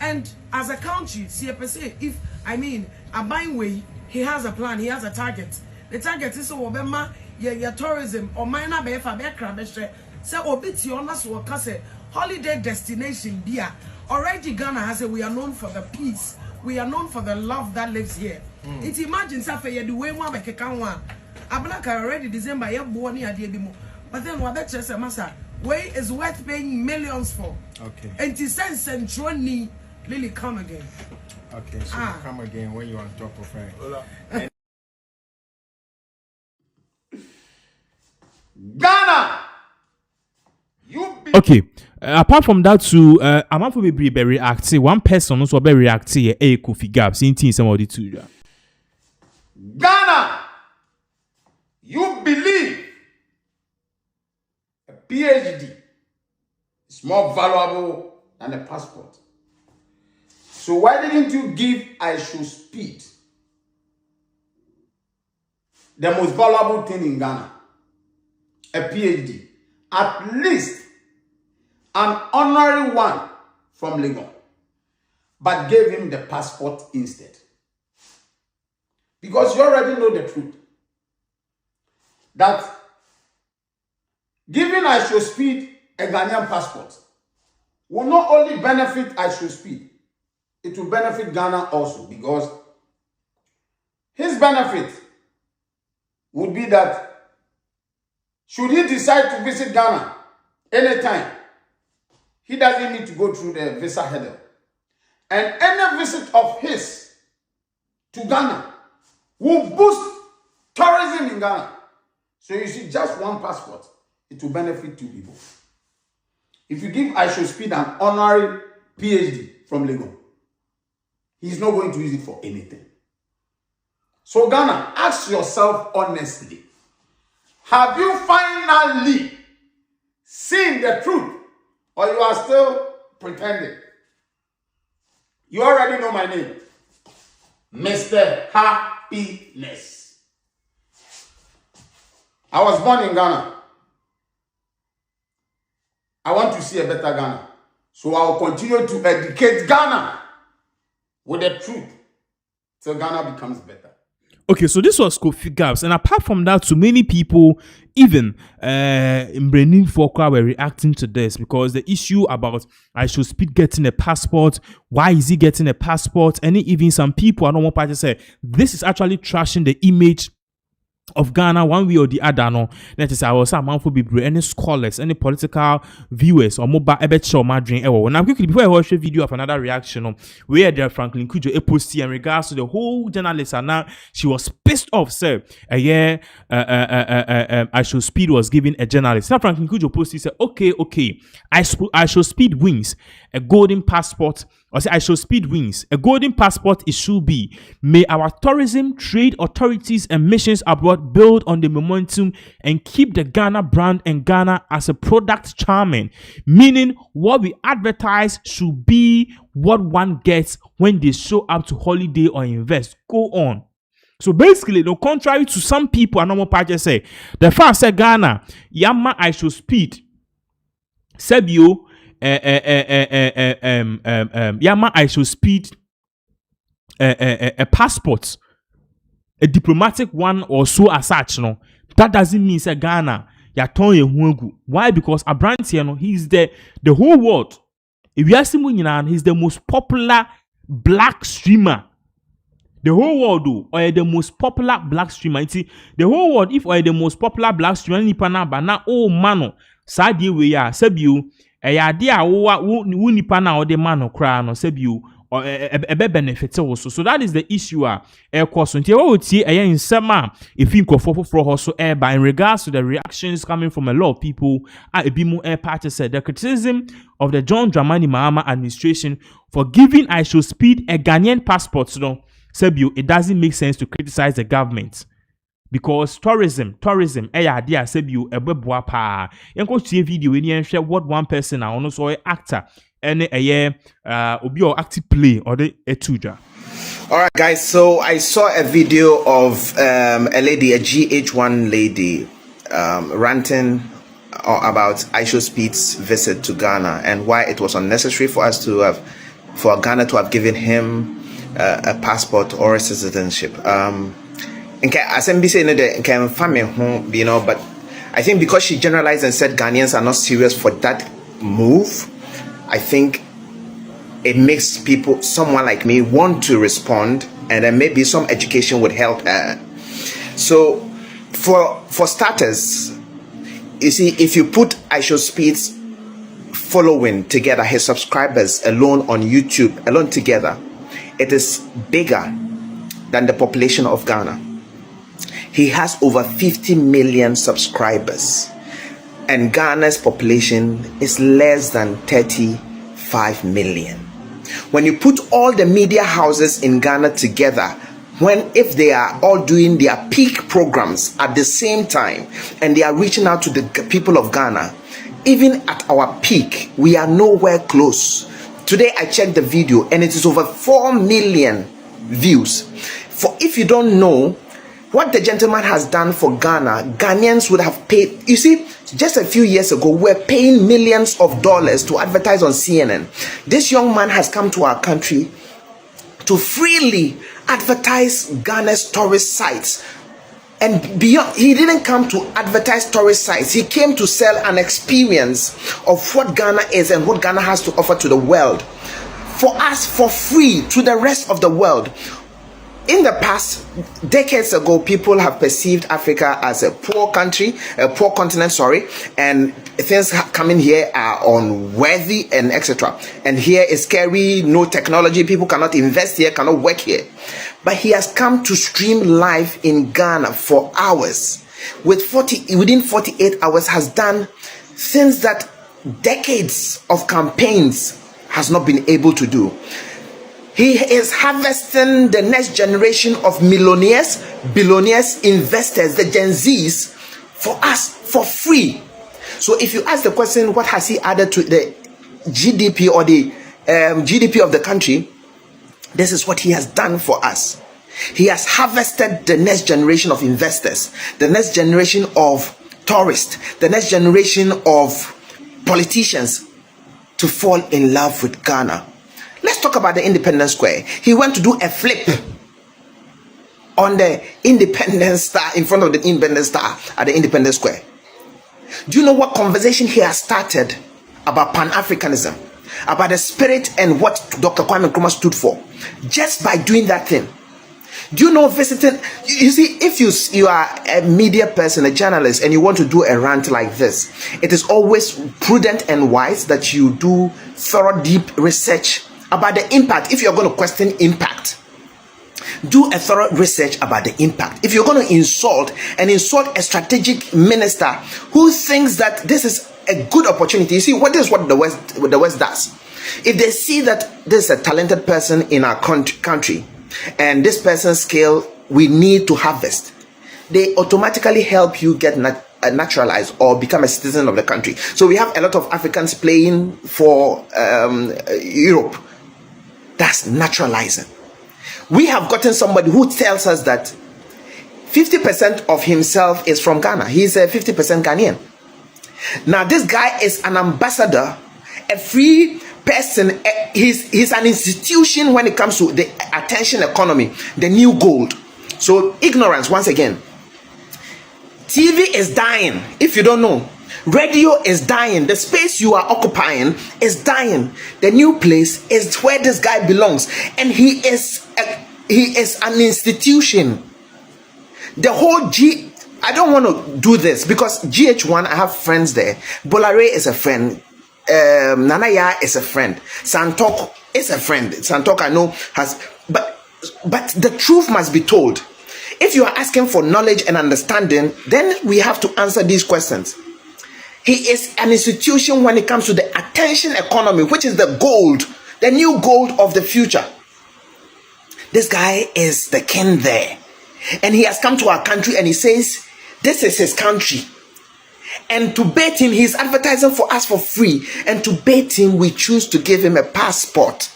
And as a country, CPC, if I mean a buying way, he has a plan, he has a target. The target is so Obama, your tourism or minor be for background. So obiti on us will say holiday destination beer. Already Ghana has said we are known for the peace. We are known for the love that lives here. It imagines if you do way more like a canwa. Ablaka already December, you're born here, but then what that just a massa way is worth paying millions for. Okay. And to send Central Lily come again. Okay, so you come again when you're on top of her. Ghana! Okay, apart from that too, I'm not going to be reacting. One person also be reacting. Kofi Gap, seeing some of the two. Ghana, you believe a PhD is more valuable than a passport. So why didn't you give I should speed the most valuable thing in Ghana? A PhD. At least an honorary one from Lagos, but gave him the passport instead. Because you already know the truth. That giving I should speed a Ghanaian passport will not only benefit I should speed, it will benefit Ghana also, because his benefit would be that should he decide to visit Ghana anytime, he doesn't need to go through the visa hurdle. And any visit of his to Ghana will boost tourism in Ghana. So you see, just one passport, it will benefit two people. If you give I should speed an honorary PhD from Lagos, he's not going to use it for anything. So Ghana, ask yourself honestly, have you finally seen the truth, or you are still pretending? You already know my name, Mr. Happiness. I was born in Ghana. I want to see a better Ghana. So I will continue to educate Ghana with the truth till Ghana becomes better. Okay, so this was Kofi Gaps, and apart from that, so many people, even in Brenin Fokwa, were reacting to this because the issue about I should speed getting a passport. Why is he getting a passport? And even some people, I don't want to say this is actually trashing the image of Ghana one way or the other. No, that is I was a man for people, any scholars, any political viewers or mobile ebet show madrin ever. Now quickly before I watch a video of another reaction where there Franklin Kujo a post in regards to the whole journalist, and now she was pissed off, sir. I should speed was giving a journalist. Now Franklin Kujo posted, said, okay, I should speed wins a golden passport. Or say I should speed wins. A golden passport it should be. May our tourism, trade authorities and missions abroad build on the momentum and keep the Ghana brand and Ghana as a product charming. Meaning what we advertise should be what one gets when they show up to holiday or invest. Go on. So basically, no, contrary to some people, and normal parties say, the first say Ghana, Yama I should speed. Sebio. Yama I should speed a passport, a diplomatic one or so as such. No, that doesn't mean say Ghana yaton. Why? Because a brand here, no, he's the whole world. If you ask him, he's the most popular black streamer. The whole world do or the most popular black streamer. The whole world, if or the most popular black streamer, nipa na ba na oh mano, sadie we ya sebiu. Idea wo nipa na or the mano cry no sebiu or a benefit also. So that is the issue. Course until what would see in summer if you go for also air by in regards to the reactions coming from a lot of people at a Bimu Air Party said the criticism of the John Dramani Mahama administration for giving I Should Speed a Ghanaian passport. So Sebio, it doesn't make sense to criticize the government. Because tourism, idea Sebio, a webwa pa. Yanko see a video when you share what one person I also actor and a year obi or active play or the etuja. All right, guys. So I saw a video of a lady, a GH1 lady, ranting about I Should Speed's visit to Ghana and why it was unnecessary for us to have, for Ghana to have given him a passport or a citizenship. Okay, as I'm saying, you know, but I think because she generalized and said Ghanaians are not serious for that move, I think it makes people, someone like me, want to respond, and then maybe some education would help her. So, for starters, you see, if you put I Should Speed's following together, his subscribers alone on YouTube, alone together, it is bigger than the population of Ghana. He has over 50 million subscribers, and Ghana's population is less than 35 million. When you put all the media houses in Ghana together, if they are all doing their peak programs at the same time and they are reaching out to the people of Ghana, even at our peak, we are nowhere close. Today I checked the video and it is over 4 million views. For if you don't know what the gentleman has done for Ghana, Ghanaians would have paid. You see, just a few years ago, we were paying millions of dollars to advertise on CNN. This young man has come to our country to freely advertise Ghana's tourist sites. And beyond, he didn't come to advertise tourist sites. He came to sell an experience of what Ghana is and what Ghana has to offer to the world. For us, for free, to the rest of the world. In the past, decades ago, people have perceived Africa as a poor country, a poor continent, and things coming here are unworthy and etc. And here is scary, no technology, people cannot invest here, cannot work here. But he has come to stream live in Ghana for hours. Within 48 hours has done things that decades of campaigns has not been able to do. He is harvesting the next generation of millionaires, billionaires, investors, the Gen Zs, for us for free. So if you ask the question, what has he added to the GDP or the GDP of the country? This is what he has done for us. He has harvested the next generation of investors, the next generation of tourists, the next generation of politicians to fall in love with Ghana. Let's talk about the Independence Square. He went to do a flip on the Independence Star, in front of the Independence Star at the Independence Square. Do you know what conversation he has started about Pan-Africanism, about the spirit and what Dr. Kwame Nkrumah stood for, just by doing that thing? Do you know visiting? You see, if you are a media person, a journalist, and you want to do a rant like this, it is always prudent and wise that you do thorough, deep research about the impact. If you're going to question impact, do a thorough research about the impact. If you're going to insult a strategic minister who thinks that this is a good opportunity, you see, what is what the West does. If they see that there's a talented person in our country and this person's skill we need to harvest, they automatically help you get naturalized or become a citizen of the country. So we have a lot of Africans playing for Europe. That's naturalizing. We have gotten somebody who tells us that 50% of himself is from Ghana. He's a 50% Ghanaian. Now this guy is an ambassador, a free person. He's an institution when it comes to the attention economy, the new gold. So ignorance once again. TV is dying, if you don't know. Radio is dying. The space you are occupying is dying. The new place is where this guy belongs. And he is He is an institution. The whole I don't want to do this because GH1, I have friends there. Bolare is a friend. Nanaya is a friend. Santok is a friend. Santok I know has, but the truth must be told. If you are asking for knowledge and understanding, then we have to answer these questions. He is an institution when it comes to the attention economy, which is the gold, the new gold of the future. This guy is the king there. And he has come to our country and he says, this is his country. And to bait him, he's advertising for us for free. And to bait him, we choose to give him a passport.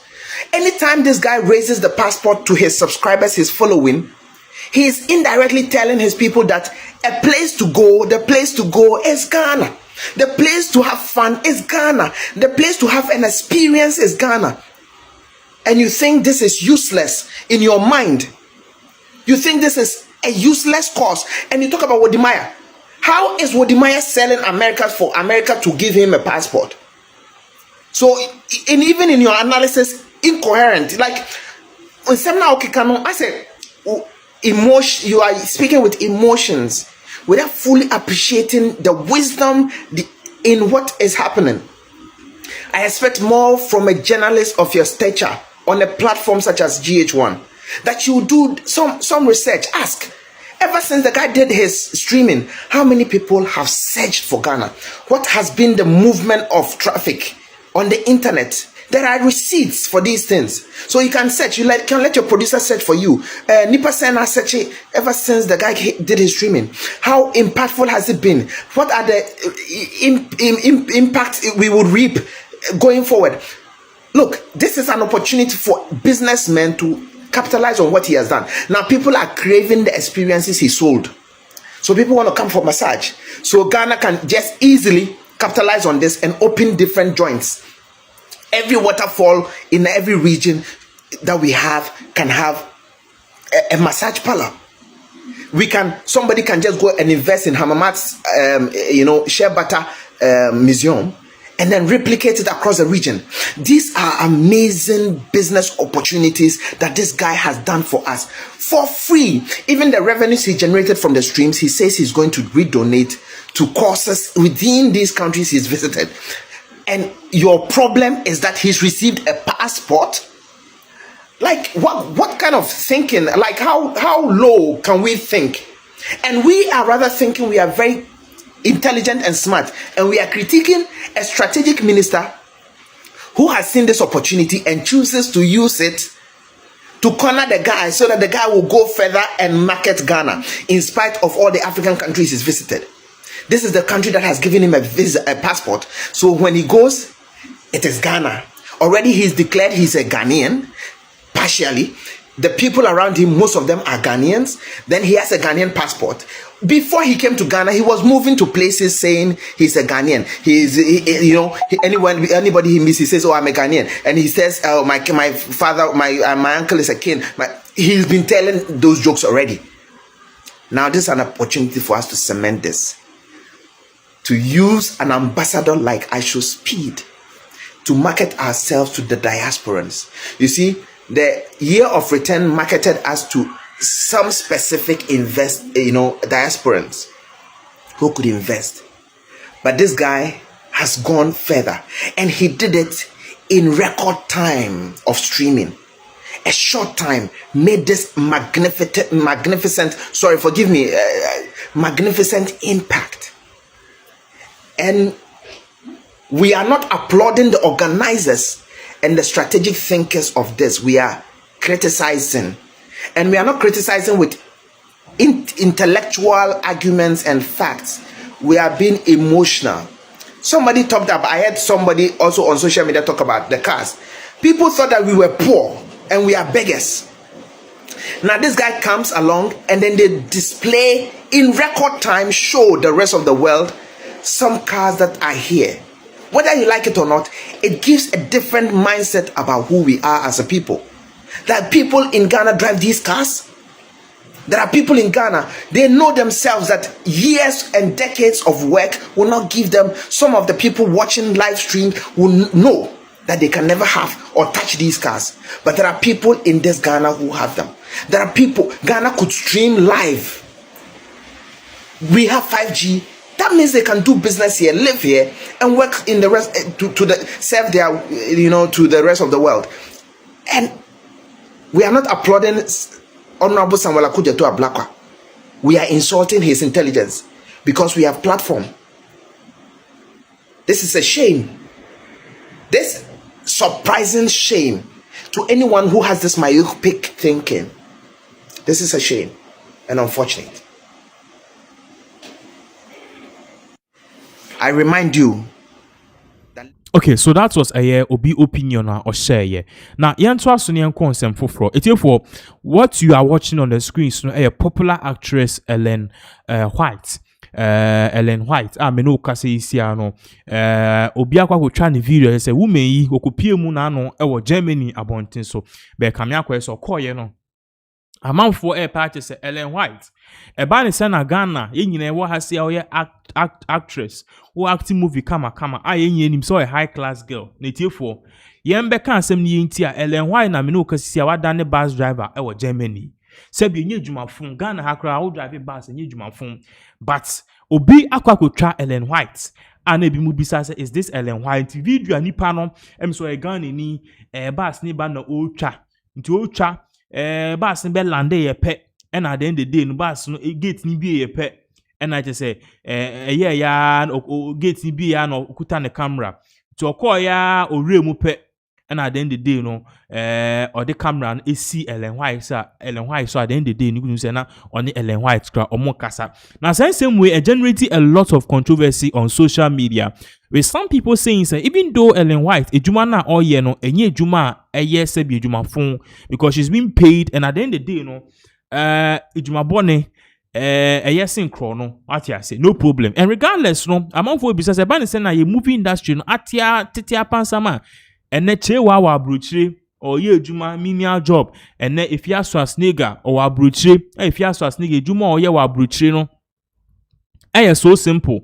Anytime this guy raises the passport to his subscribers, his following, he is indirectly telling his people that the place to go is Ghana. The place to have fun is Ghana. The place to have an experience is Ghana. And you think this is useless in your mind. You think this is a useless cause. And you talk about Wodimaya. How is Wodimaya selling America for America to give him a passport? So, even in your analysis, incoherent. Like, I said, emotion, you are speaking with emotions without fully appreciating the wisdom in what is happening. I expect more from a journalist of your stature on a platform such as GH1, that you do some research. Ask, ever since the guy did his streaming, how many people have searched for Ghana? What has been the movement of traffic on the internet? There are receipts for these things, so you can search. You can let your producer search for you. Nipa Sena searching ever since the guy did his streaming. How impactful has it been? What are the impact we would reap going forward? Look, this is an opportunity for businessmen to capitalize on what he has done. Now people are craving the experiences he sold, so people want to come for massage. So Ghana can just easily capitalize on this and open different joints. Every waterfall in every region that we have can have a massage parlor. Somebody can just go and invest in Hamamat's, shea butter museum, and then replicate it across the region. These are amazing business opportunities that this guy has done for us for free. Even the revenues he generated from the streams, he says he's going to redonate to causes within these countries he's visited. And your problem is that he's received a passport. Like what kind of thinking? Like how low can we think? And we are rather thinking we are very intelligent and smart, and we are critiquing a strategic minister who has seen this opportunity and chooses to use it to corner the guy so that the guy will go further and market Ghana in spite of all the African countries he's visited. This is the country that has given him a passport. So when he goes, it is Ghana. Already he's declared he's a Ghanaian, partially. The people around him, most of them are Ghanaians. Then he has a Ghanaian passport. Before he came to Ghana, he was moving to places saying he's a Ghanaian. Anybody he meets, he says, "Oh, I'm a Ghanaian," and he says, "Oh, my father, my uncle is a king." He's been telling those jokes already. Now, this is an opportunity for us to cement this. To use an ambassador like IShowSpeed to market ourselves to the diasporans. You see, the year of return marketed us to some specific diasporans who could invest. But this guy has gone further, and he did it in record time of streaming. A short time made this magnificent impact. And we are not applauding the organizers and the strategic thinkers of this. We are criticizing. And we are not criticizing with intellectual arguments and facts. We are being emotional. Somebody talked about, I heard somebody also on social media talk about the cars. People thought that we were poor and we are beggars. Now this guy comes along and then they display in record time, show the rest of the world some cars that are here. Whether you like it or not, it gives a different mindset about who we are as a people. That people in Ghana drive these cars. There are people in Ghana, they know themselves that years and decades of work will not give them. Some of the people watching live stream will know that they can never have or touch these cars. But there are people in this Ghana who have them. There are people, Ghana could stream live. We have 5G. That means they can do business here, live here, and work in the rest serve their, to the rest of the world. And we are not applauding Honorable Samuel Akujeto Ablakwa. We are insulting his intelligence because we have platform. This is a shame. This surprising shame to anyone who has this myopic thinking. This is a shame and unfortunate. I remind you. Okay, so that was a obi opinion or share. Now, yanto asunian consent for it for what you are watching on the screen. So, a popular actress Ellen White. Ellen White. Me no kase isiano. Obi akwa ko try the video. Say woman yi okopie mu na no e wo Germany abonten so. Be kame akwa so koye no. Amanfo party say Ellen White. Eba ne se na Ghana ye nyina e wo ha se ye actress who acting movie kama ye nim so a high class girl. Netiefo yembe kan asem ni nti a Ellen White na me no kasisi a wada ne bus driver e wo Germany. Sebi nye dwumafon Ghana ha kra wo drive bus nye dwumafon. But obi akwakotwa Ellen White ana bi mu bisa say is this Ellen White video nipa no em so e Ghana ni bus ni ba na o twa. Nti o twa bus be lande ye pe and at the end of the day no bus no gate ni bi ye pe and I just say ya gate ni bi ya no kuta ne camera to call ya ore mu pe and at the end of the day no or the camera no see Ellen White so at the end of the day you say na on the Ellen White kra omo kasa now same way it generated a lot of controversy on social media with some people saying say even though Ellen White ejuma na all year no enye ejuma eye se bi ejuma fun because she's being paid and at the end of the day no ejuma bone yes in chrono atia say no problem and regardless no among for business e ban say na ye movie industry no atia tetia pansama ene chewa wa abrochire or ye ejuma menial job ene if ya so asnega or abrochire if ya so asnega ejuma or ye wa abrochire no so simple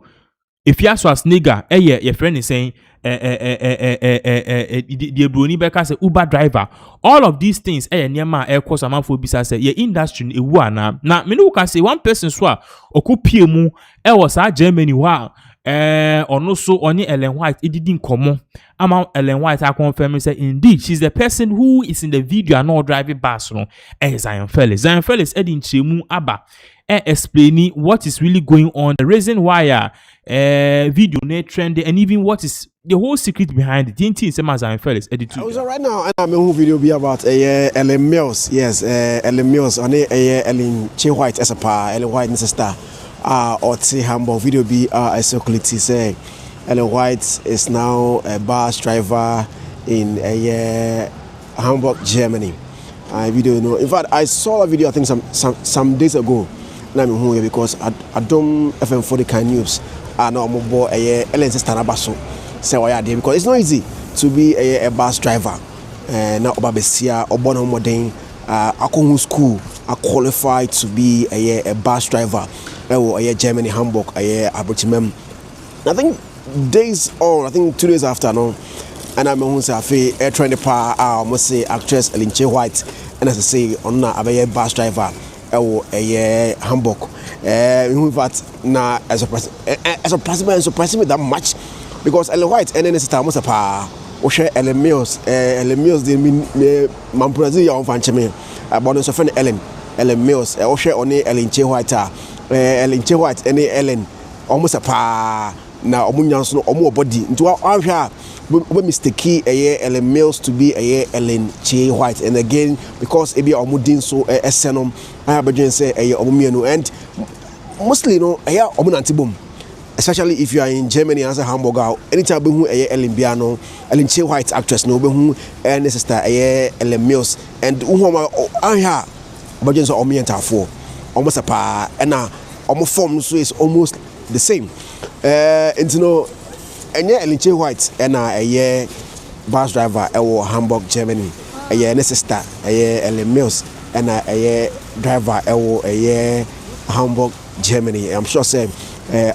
if ya so asnega your friend is saying the broni beka say Uber driver all of these things niema cause amafo bisa say your industry ewu ana na me no can say one person so okopie mu was Germany wa ono so oni Ellen White it didn't come ama Ellen White I confirm say indeed she's the person who is in the video and not driving bus no Zion Felix edin chemu aba explaining what is really going on, the reason why video net trending, and even what is the whole secret behind it. TNT is Zion Felix edit. So right now, I'm a video be about Ellen Mills. Yes, Ellen Mills on Ellen White as a pa Ellen White sister. Or say Hamburg video be a circulate say Ellen White is now a bus driver in Hamburg, Germany. Video no. In fact, I saw a video I think some days ago. I'm here because I don't FM for the kind news. I know I'm about Ellen sister Nabaso. So I there because it's not easy to be a bus driver. Now Obabesia Obono Modern. I come school. I qualified to be a bus driver. Germany, Hamburg, Abritimem. I think 2 days after no, and I'm on say trying to power. I must say actress Ellen White, and as I say on a bus driver. Hamburg. In fact, now as a president, surprising me that much because Ellen White and then it's almost a pa. Ellen Mills, they mean my president young fanchame. About the friend Ellen Mills, only Ellen White, White, and Ellen almost a pa. Now, Omunyanso, Omo body into our here. We mistake Ellen Mills to be Ellen White, and again because ebi omudin so esenom I have been say omumienu and mostly no omunantibum, especially if you are in Germany as a Hamburger. Anytime we Ellen Biano, Ellen White actress no be who and sister Ellen Mills and uhoma aya budget so omienta for almost a pa and na omo form so is almost the same. And you know. And Ellen White and a bus driver at Hamburg, Germany. A sister, Ellen Mills, and a driver at Hamburg, Germany. I'm sure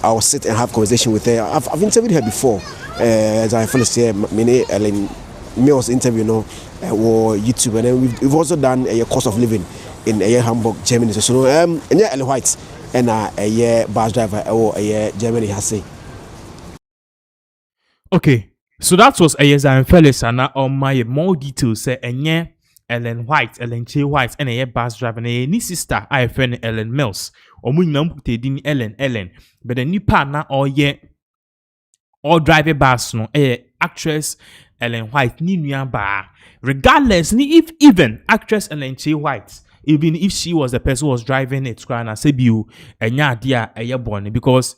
I'll sit and have conversation with her. I've interviewed her before. As I first say, many Ellen Mills interview, YouTube, and then we've also done a cost of living in Hamburg, Germany. So Ellen White and a bus driver or Germany has say. Okay, so that was Zion Felix, and now on my more details say Ellen White, Ellen J. White, and a bus driver, and a sister, I friend Ellen Mills, or we know din Ellen, but the new partner or driver bus no actress Ellen White ni ba. Regardless, if even actress Ellen J. White, even if she was the person who was driving it, crying and say you born because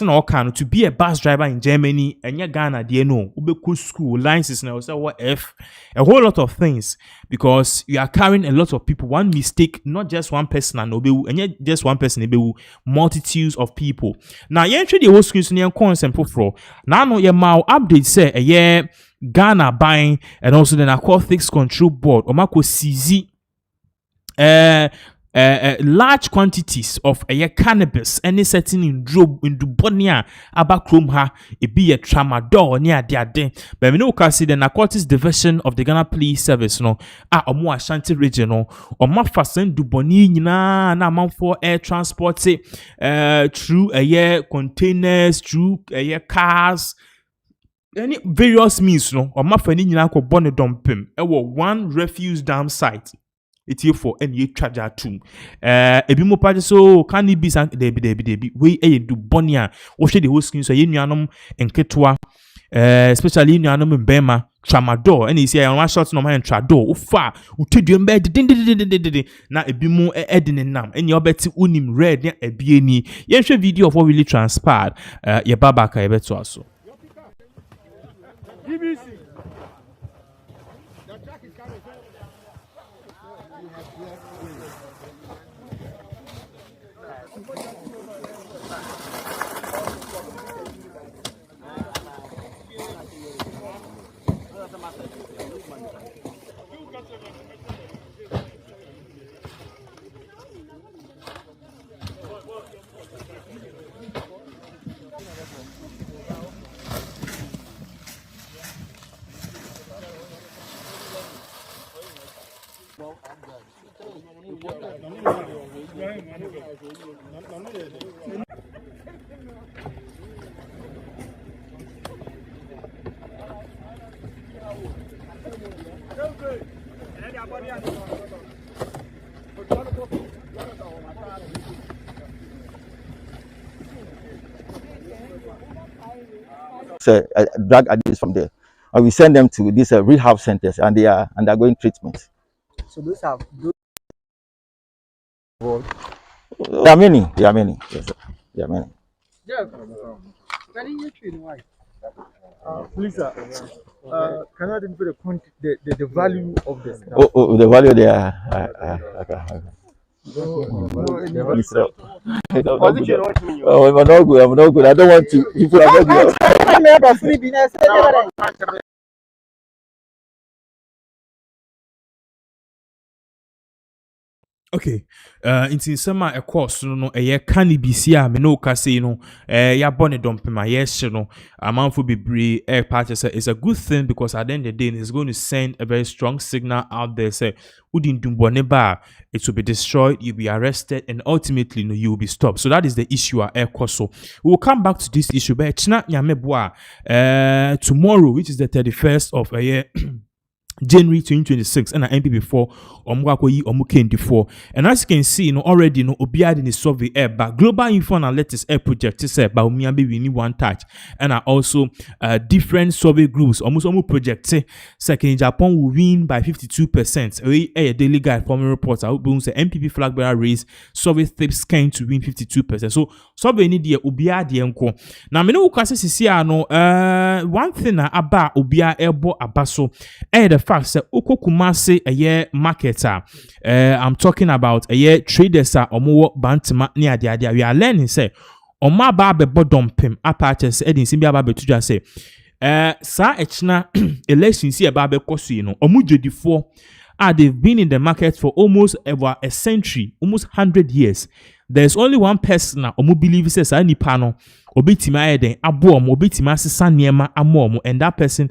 all kind to be a bus driver in Germany and Ghana, no, school licenses now, so what if a whole lot of things because you are carrying a lot of people. One mistake, not just one person, and yet just one person, multitudes of people. Now, you entry the whole screen so concept for now. No, your mal update say a year Ghana buying and also the narcotics control board or Marco CZ large quantities of cannabis any setting in Dubonia Abakrum ha it be a tramadol near the but we know see the narcotics division of the Ghana Police Service no omo Ashanti region no omo fasen Duboni nyina na man for air transport through containers through cars any various means no omo fani nyina ko bone dumpem one refuse dam site. It's here for any charger too. Ebimo party so can it be sank debi we do bonia or the whole skin so yenuanum and ketwa especially yenuanum in Bema tramadol and he say one shot no man trado ufa utedium bed na ebimo edin nam and your betty unim red ne ebieni yenhwe video of what really transpired ye babaka ye beto aso. Drug addicts from there, and we send them to these rehab centers, and they are undergoing treatment. So those are There are many. Yes, sir. There are many. Yeah. Please, sir. Can I identify the value of this? The value there. Okay. I'm not good. I don't want to. People are not good. Okay, in summer a course no cannabis ya me no kase no ya bone dompema yes no amount for be part is a good thing because at the end of the day it's going to send a very strong signal out there say udin dumbone ba it will be destroyed, you'll be arrested, and ultimately no you will be stopped. So that is the issue at air course. So we will come back to this issue but tomorrow, which is the 31st of a year January 2026 and MPP4 omukendifo. And as you can see, already obiad in the survey air but global info analytics air project is but we need one touch and also different survey groups almost project second Japan will win by 52%. A daily guide from reports out say MPP flag bearer race survey tips can to win 52%. So survey need the obiad enko. Now me no kwase sisi one thing about obia ebo abaso the fact that Kumasi a year marketer. I'm talking about a year traders are omo bantima near the we are learning say oma ba be bodom pim apaches edin simbi aba betuja say sa echna election see aba be kosu no omu jedifo they've been in the market for almost over a century, almost 100 years. There's only one person na omu believe says ani pano obitima eden abo omo obitima sesa niema amo and that person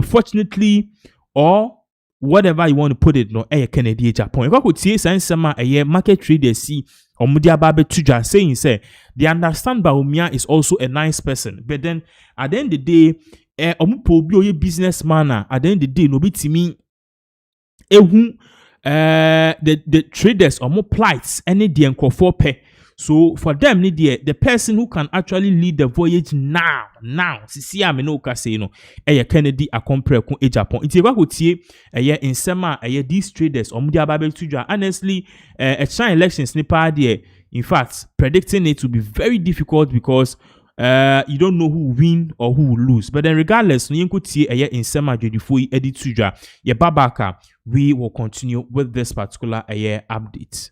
fortunately or whatever you want to put it, no, Kennedy Japan. If I could see some market traders see or Mudia Babe Tuja saying, say, they understand Baumia is also a nice person. But then at the end of the day, Omupo businessman, at the end of the day, no bit to me, the traders are more plights, any the for pay. So for them, the person who can actually lead the voyage now, see I no say no, Kennedy a compare kun Japan. It's about in summer, these traders or Mudia Babel Tuja. Honestly, a China election snipper there. In fact, predicting it will be very difficult because you don't know who will win or who will lose. But then regardless, no could see in summer Jodifui Eddie Tuja, Babaka, we will continue with this particular update.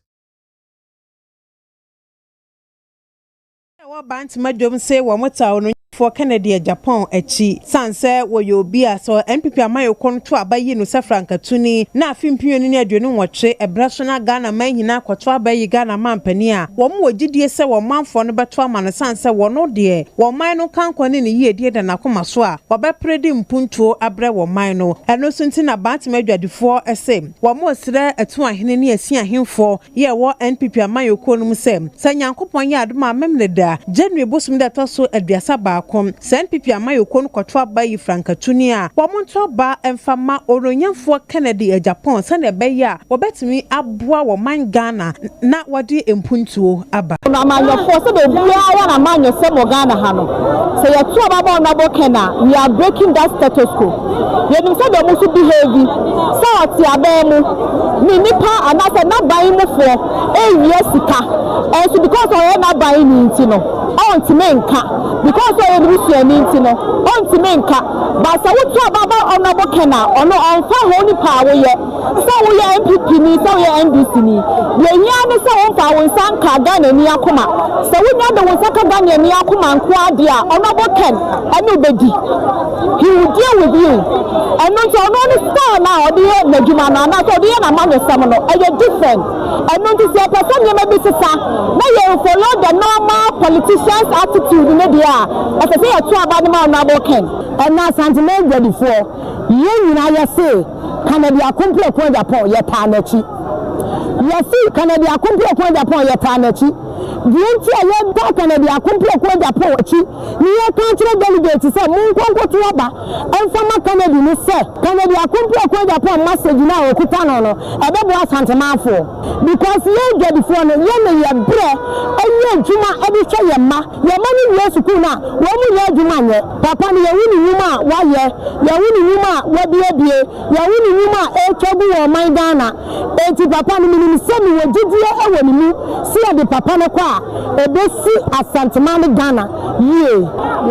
Bant madam say wamota for Kennedy Japan echi sanse wo yo bia so MPP amayo konto abayi no se Frankatuni na afimpioni ni adwenu nwotwe ebrasona Ghana man hina kwoto abayi Ghana man pani a wo mo gidie se wo manfo no beto amane sanse wo no de wo man no kanko ne ye die da nakoma so a wo be predi mpuntuo abre wo man no eno so nti na bant madwadifo ese wo mo sire etu ahene ne asi ahemfo ye wo NPP amayo konum se sanyankopon ye adoma memne da January bosum da toso aduasa ba kom NPP amayo kon kwoto abayi Frankatuni a wo monto ba emfama oronyafo Kennedy Japan sane beya wo betimi aboa wo man Ghana na wodi empuntuo aba na amanyofo se be bia na amanyo se mo Ghana ha no se yetu ababa na bokena we are breaking that status quo ye nim se be musu behave se oti abemu ni nipa anase na ban mu fo ewie sika so because o na ban ni nti no on ti menka because o ye ni nti no on ti menka ba se wutu ababa ona bokena ono onfa ho ni pa wo ye so wo ye MPP ni so ye NDC ni ye nya ni se won fa won sanka Ghana ni akoma se wo nya de won saka Ghana ni akoma nko ade a ono boken ene obedi he will deal with you and no so no star na odi na djuma na so odi na ma sam no e different and no see person ye maybe sisa na you follow the normal politicians attitude in dia as say you aba ni ma na boken and na sentiment ready for ye nyina ye say Canada akomple ko Japan ye ta na chi ye see Canada akomple ko Japan ye ta na chi Dienti aye da Canada akomple ko Japan chi ni ye country delegate say mun konko to aba enfama Canada ni say Canada akomple ko Japan message na okuta no no ebe bo asantemanfo because ye get before no ye ne ye bre enye djuma ebi hwe ye ma ni ye sukuu na wo mu ye djuma nye papa ni ye wuni nyuma wa ye wuni nyuma wa bie ye wuni nyuma e chobu wo man Ghana eti papa ni mi se mi wo gidie e wo ni mu si e de papa no kwa ebesi asanteman Ghana ye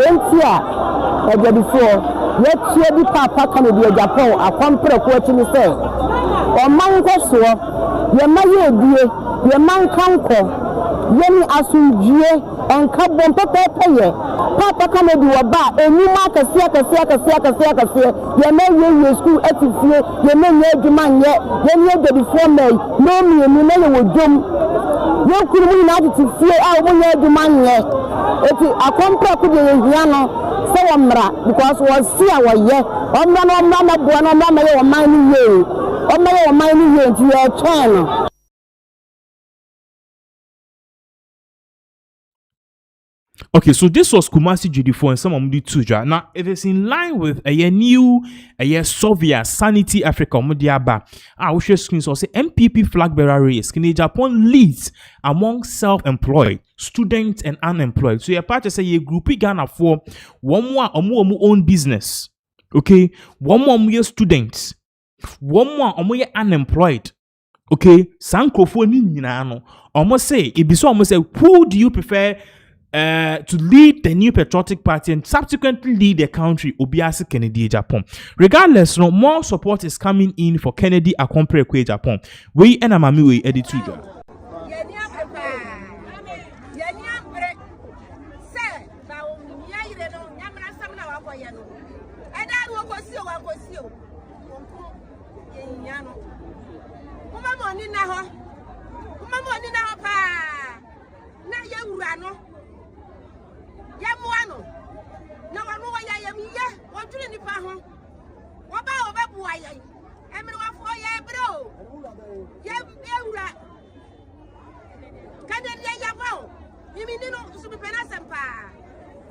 yenti a ege before ye tie bi papa Canada Japan akompre ko ati ni se o man ko so ye ma ye die ye man kanko ye ni asunjie onka bom pepe ye papa Canada wo ba enuma kase ye ma ye school etifie ye ma ye adwuma nye ye ni ege before me no mi enu na ye wo dom ye kuru mu na atifie a wo ye adwuma nye eti akompre ko de ye hia no se wo mra because wo see a wo ye omra na bo na ma ye wo man ni ye omra ye wo man ni ye nti ye twen no. Okay, so this was Kumasi Judifo and some of the Tuja. Now, it is in line with a new Soviet Sanity Africa Mudiaba. We share screens or say MPP flag bearer race. Can Japan leads among self-employed, students and unemployed. So your party say a group Ghana for one more own business. Okay, one more students, one more unemployed. Okay, Sankrofoni Ninano. Almost say it be so almost say who do you prefer? To lead the new patriotic party and subsequently lead the country, Obiase Kennedy Japan. Regardless, no more support is coming in for Kennedy Akompre Kwe Japan. We and Amami we edit to Yamuano, no one know why I am here. What do you need? What about Buaya? Everyone Yewura. Canada Yabo. Mimino to be Penasampa.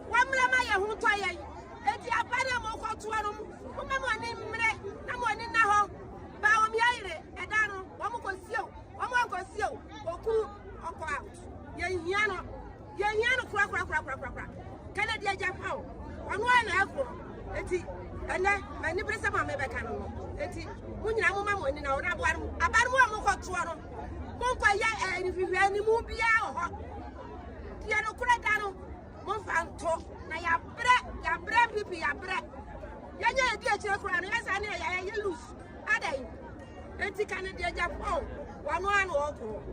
One lama ya hu to ye. Eti abana mo ko to anu. Mo mo ni mre na mo ni na ho. Ba o mi aire e danu. Wo mo ko sio. Wo mo ko sio. Oku oko out. Ye hiano kura. Canada Japan. One na afro. Eti ene mani presa ma me be kan no. Eti munyina mo ma mo ni na wo na abaru mo ko to anu. Mo ko ya ni fifi ni mu bia ho. Ya no kura danu. Mo fanto na ya bre pipi ya bre. Ya nya edi e chire kura no ya sa na ya lose. Adai. Eti Canada Japan. Wanu anu oko.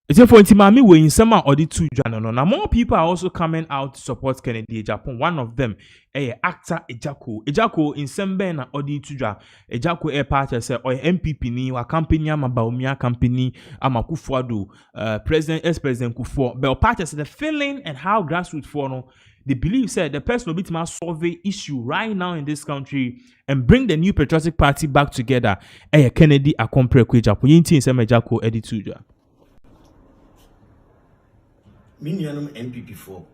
It's a for Intimami way in summer or the two Janano. Now more people are also coming out to support Kennedy Japan. One of them, actor Ejako. Ejako in Sembena or the two Ejako air party say or MPP ni wa company ama Baumia company ama Kufuado President ex-President Kufuor. But party say the feeling and how grassroots for no. They believe said the person will be to solve the issue right now in this country and bring the new patriotic party back together. Kennedy a compare kwe Japan. Yinti in Sembena Ejako edi tuja. Minianum MPP4,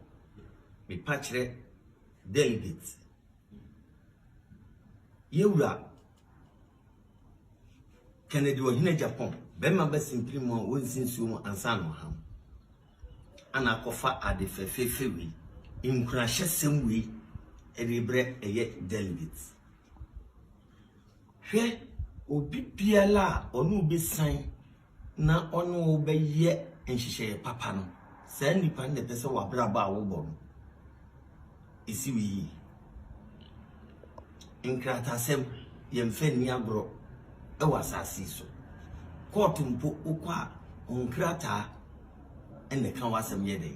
me patchere delegates. Yewura Kennedy was in Japan. Bema best simply more one since you and son ham. And I cofa at the fefe in crash same way a rebre a yet delegates. Here, obi piala or no be sign na ono be ye and she share papa no. Send the pan the person wa braba wo bom. Isi wi. Inkrata sem yemfe ni agro e wasasi so. Court mpo okwa onkrata ene kan wasem yede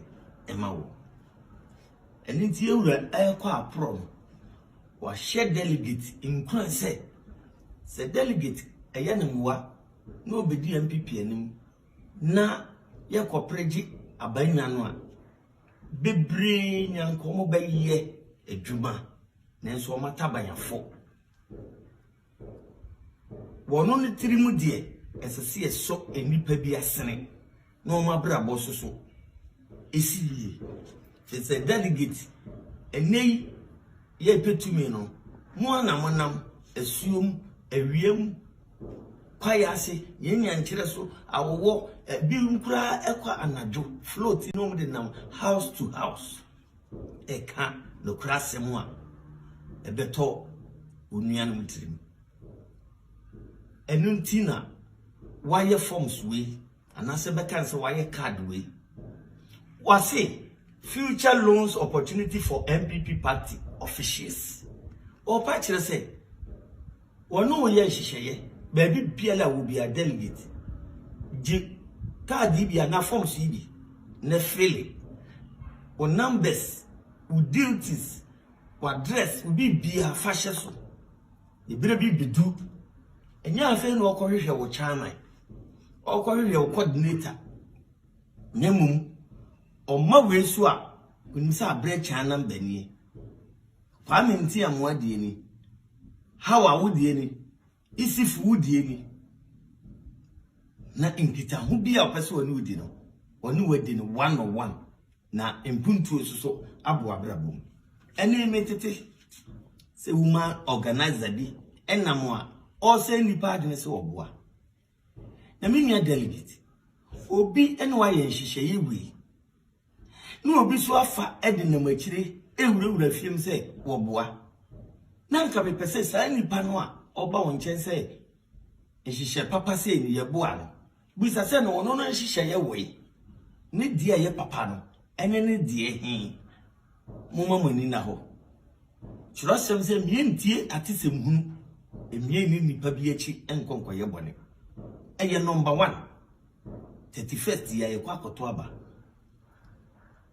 e ma wo. Eni ti ewura e kwa apro wa share delegate in say delegate e ya ne mwa na obedi MPP anim na ye kopreji abanya no a bebre nyankomo baye adwuma nenso o matabayafo wono ne tirimu de esese eso enipa bi asene na o mabrabo soso esi se delegate enei ye petumi no mo na monam esuom awiem kwayase yenya nkyere so awowo bi nkura ekwa anajo float no de nam house to house eka no krasemu a ebeto onuanu mtirim enuntina wire forms we anase beka nse wire card we wase future loans opportunity for MPP party officials o pa kire se wono ye hihye baby biala will be a delegate. Card be na form CD. Ne freely. Or numbers, or duties, or dress will be a fashion. The baby be do. And you have no corridor or charmer. Or corridor coordinator. Nemum. Or my swap. When you saw bread channel benny. Paminti and what any. How I would any. Isi food any na inkita hu bia opese woni udi no woni wadi no 101 na impuntu so abo abrabom ene metete se woman organizer bi enamo a o se nipa adene se oboa na minia delegate obi ene wa ye nhihye yewi na obi so afa edene machire ewurawura fiem se woboa na nka be pese sa nipa no a oba won chen se ehihye papa se ni yeboa no bisa se no no ehihye ye we ni dia ye papa no ene ne die hin moma mani na ho chiro sem se mientie atesem hunu emie ni nipa bi echi enkonkoye bone eye number 1 31st ya ye kwa koto aba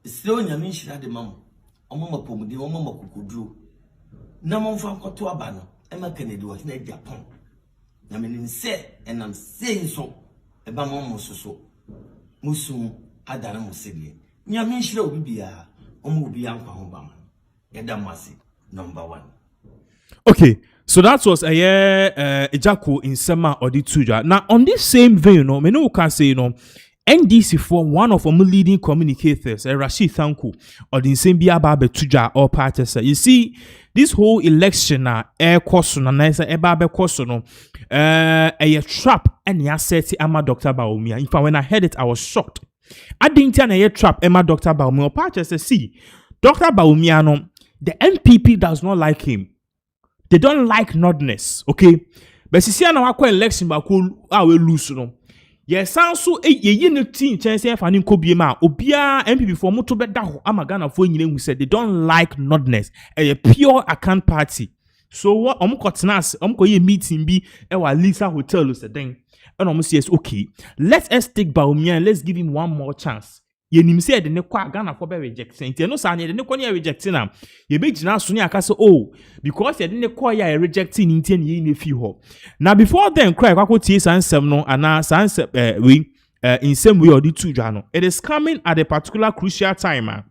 isiro nyame nhira de mam omama pomudi omama kokuduro na momfa koto aba no ema Kennedy was na Japan na menim se enam sei so eba mom soso musu adana musebie nyame nhira obi bia omo obi ankwa ho bama yeda masi number 1. Okay, so that was a year Ejako in Sema or the Tuja. Now on this same vein, you know, me no can say, you know, NDC for one of our leading communicators, Rashid Thanku, or the same Biababe Tuja or parties. You see, this whole election air question and nice ebabe question a trap and ya said Emma Dr. Baumia. In fact, when I heard it, I was shocked. I didn't tell a trap Emma Dr. Baumia or parties. See, Dr. Baumiano, the MPP does not like him. They don't like nordness, okay? But see, now I election, but I will lose, no. Yes, so ye no team chance if I ko bi ma obia MPP for moto beda ho amagana for nyine who said they don't like nordness. A pure account party. So what omkotenas ye meeting bi e wa Lisa Hotel so den. And says okay, let us take Baumia and let's give him one more chance. Ye nim say de ne kwa Ghana for be rejecting. Nti no sa ne de ne kwa ne rejecting am. Ye be gina so ne aka say oh because ye de ne kwa ya rejecting nti ne ye ne fi ho. Now before then cry kwa tie sansem no ana sansem we in same way or the two no. It is coming at a particular crucial time.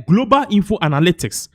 Global Info Analytics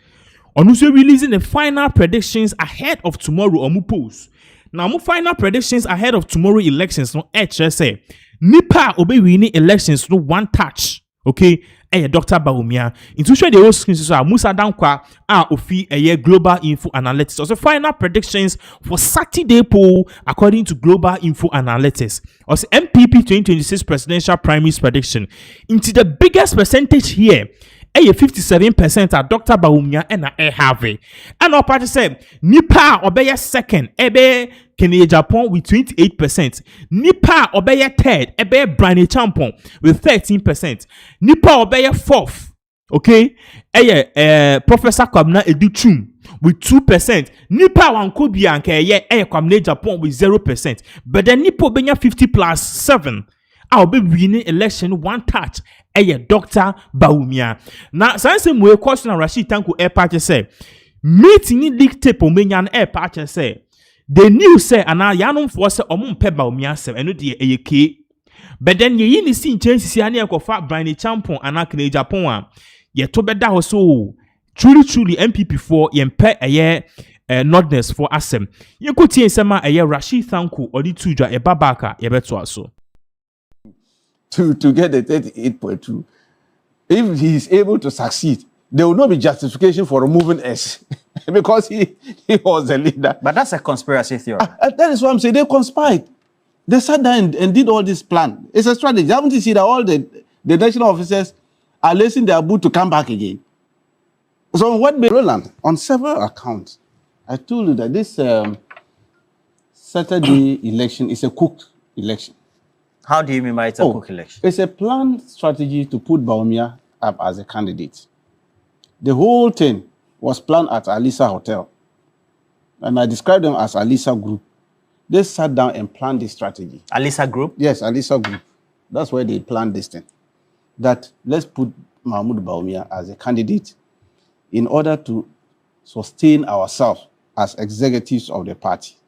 on also releasing the final predictions ahead of tomorrow or post. Now mo final predictions ahead of tomorrow elections no HSA. Nipa obe winning elections no one touch. Okay, Dr. Baumia. Into show the whole screen so Musa Dankwa ofi Global Info Analytics. Also final predictions for Saturday poll according to Global Info Analytics. Also MPP 2026 presidential primaries prediction. Into the biggest percentage here. 57% are Dr. Baumia and Harvey. And our party said Nipa obey second, ebe Kenya Japan with 28%. Nipa obey third, ebe Brani Champon with 13%. Nipa obey fourth, okay? Professor Kwabna Educhum with 2%. Nipa wankobia anke Kwabna Japan with 0%. But then Nipa obey 50 plus 7. I'll be winning election one touch. Dr. Baumia. Now, since we question Rashid Tanku air party say meeting in league tape Omenian air party say the news say and now yanum for say pe Baumia se eno de eyeke. But then ye ni see chances here na ekofa Brani Champon and Kenya Japan ye to beda ho so truly MPP for ye mpe nordness for asem. Ye ko tie sema Rashid Tanku odi tuja e babaka ye beto aso. To get the 38.2. If he is able to succeed, there will not be justification for removing S because he was the leader. But that's a conspiracy theory. That is what I'm saying. They conspired. They sat down and did all this plan. It's a strategy. Haven't you seen that all the national officers are lacing their boot to come back again? So what made Roland, on several accounts, I told you that this Saturday election is a cooked election. How do you mean by it's a cook election? It's a planned strategy to put Baumia up as a candidate. The whole thing was planned at Alisa Hotel. And I described them as Alisa Group. They sat down and planned this strategy. Alisa Group? Yes, Alisa Group. That's where they planned this thing. That let's put Mahmoud Baumia as a candidate in order to sustain ourselves as executives of the party.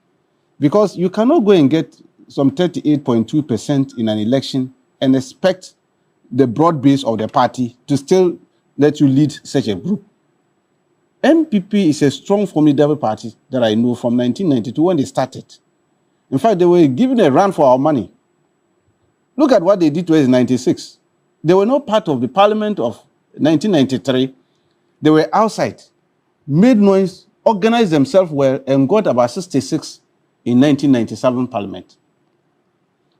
Because you cannot go and get some 38.2% in an election and expect the broad base of the party to still let you lead such a group. MPP is a strong, formidable party that I know from 1992 when they started. In fact, they were given a run for our money. Look at what they did to us in 96. They were not part of the parliament of 1993. They were outside, made noise, organized themselves well, and got about 66 in 1997 parliament.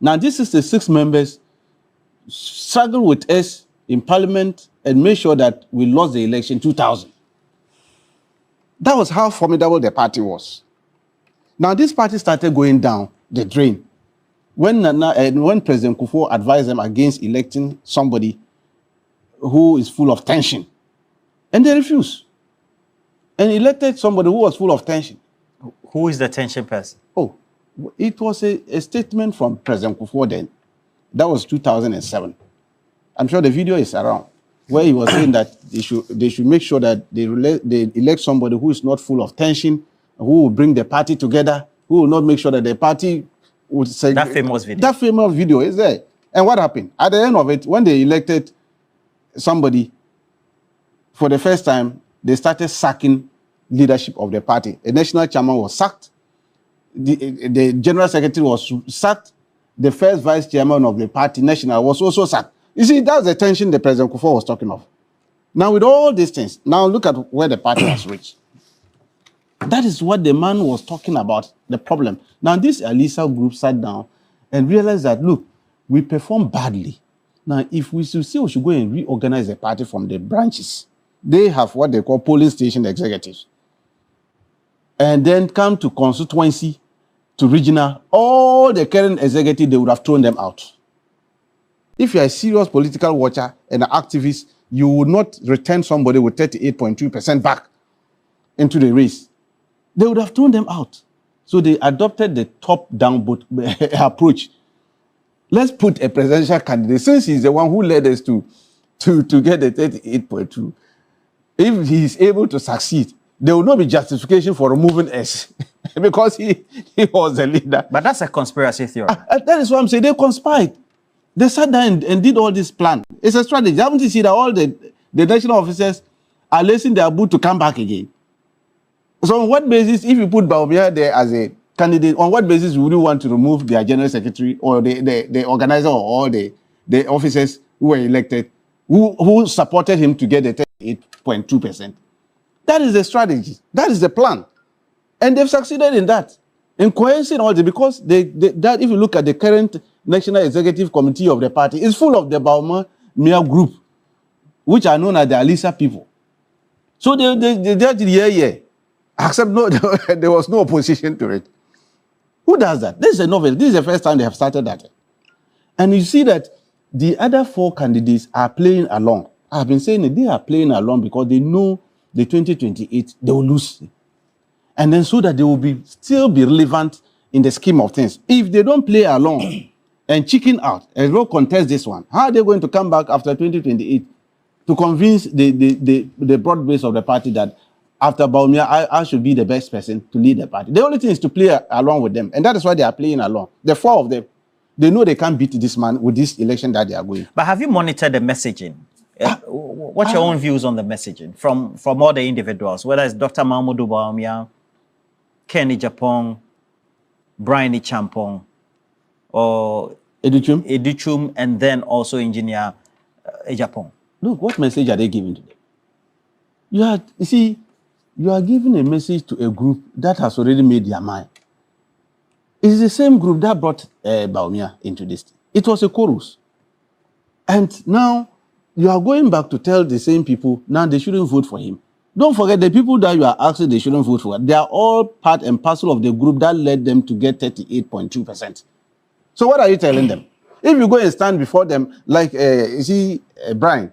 Now, these 66 members struggled with us in parliament and made sure that we lost the election in 2000. That was how formidable the party was. Now, this party started going down the drain when President Kufuor advised them against electing somebody who is full of tension. And they refused. And elected somebody who was full of tension. Who is the tension person? Oh, it was a statement from President Kufuor then. That was 2007. I'm sure the video is around, where he was saying that they should make sure that they elect somebody who is not full of tension, who will bring the party together, who will not make sure that the party would say... That famous video. That famous video is there. And what happened? At the end of it, when they elected somebody, for the first time, they started sacking leadership of the party. The national chairman was sacked. The general secretary was sacked. The first vice chairman of the party, national, was also sacked. You see, that's the tension the President Kufuor was talking of. Now, with all these things, now look at where the party has reached. That is what the man was talking about, the problem. Now, this Elisa group sat down and realized that, look, we perform badly. Now, if we should say we should go and reorganize the party from the branches, they have what they call polling station executives. And then come to constituency, to regional, all the current executive, they would have thrown them out. If you are a serious political watcher and an activist, you would not return somebody with 38.2% back into the race. They would have thrown them out. So they adopted the top-down approach. Let's put a presidential candidate, since he's the one who led us to get the 38.2. If he is able to succeed, there will not be justification for removing us because he was the leader. But that's a conspiracy theory. That is what I'm saying. They conspired. They sat down and did all this plan. It's a strategy. Haven't you seen that all the national officers are lacing their boot to come back again? So on what basis, if you put Bawumia there as a candidate, on what basis would you want to remove their general secretary or the organizer or all the officers who were elected, who supported him to get the 38.2%? That is the strategy. That is the plan. And they've succeeded in that. In coercing all this, because that if you look at the current National Executive Committee of the party, it's full of the Bawumia group, which are known as the Alisa people. So they just except no, there was no opposition to it. Who does that? This is a novel. This is the first time they have started that. And you see that the other four candidates are playing along. I've been saying that they are playing along because they know the 2028, they will lose. And then so that they will still be relevant in the scheme of things. If they don't play along and chicken out and don't contest this one, how are they going to come back after 2028 to convince the broad base of the party that after Bawumia, I should be the best person to lead the party? The only thing is to play along with them. And that is why they are playing along. The four of them, they know they can't beat this man with this election that they are going. But have you monitored the messaging? What's your own views on the messaging from all the individuals, whether it's Dr. Mahmoud Bawumia, Kenny Japong, Brian Champong, or Educhum, and then also Engineer Japong? Look, what message are they giving to them? You are giving a message to a group that has already made their mind. It's the same group that brought Bawumia into this. It was a chorus. And now you are going back to tell the same people, now they shouldn't vote for him. Don't forget, the people that you are asking they shouldn't vote for, they are all part and parcel of the group that led them to get 38.2%. So what are you telling them? If you go and stand before them, like, Brian,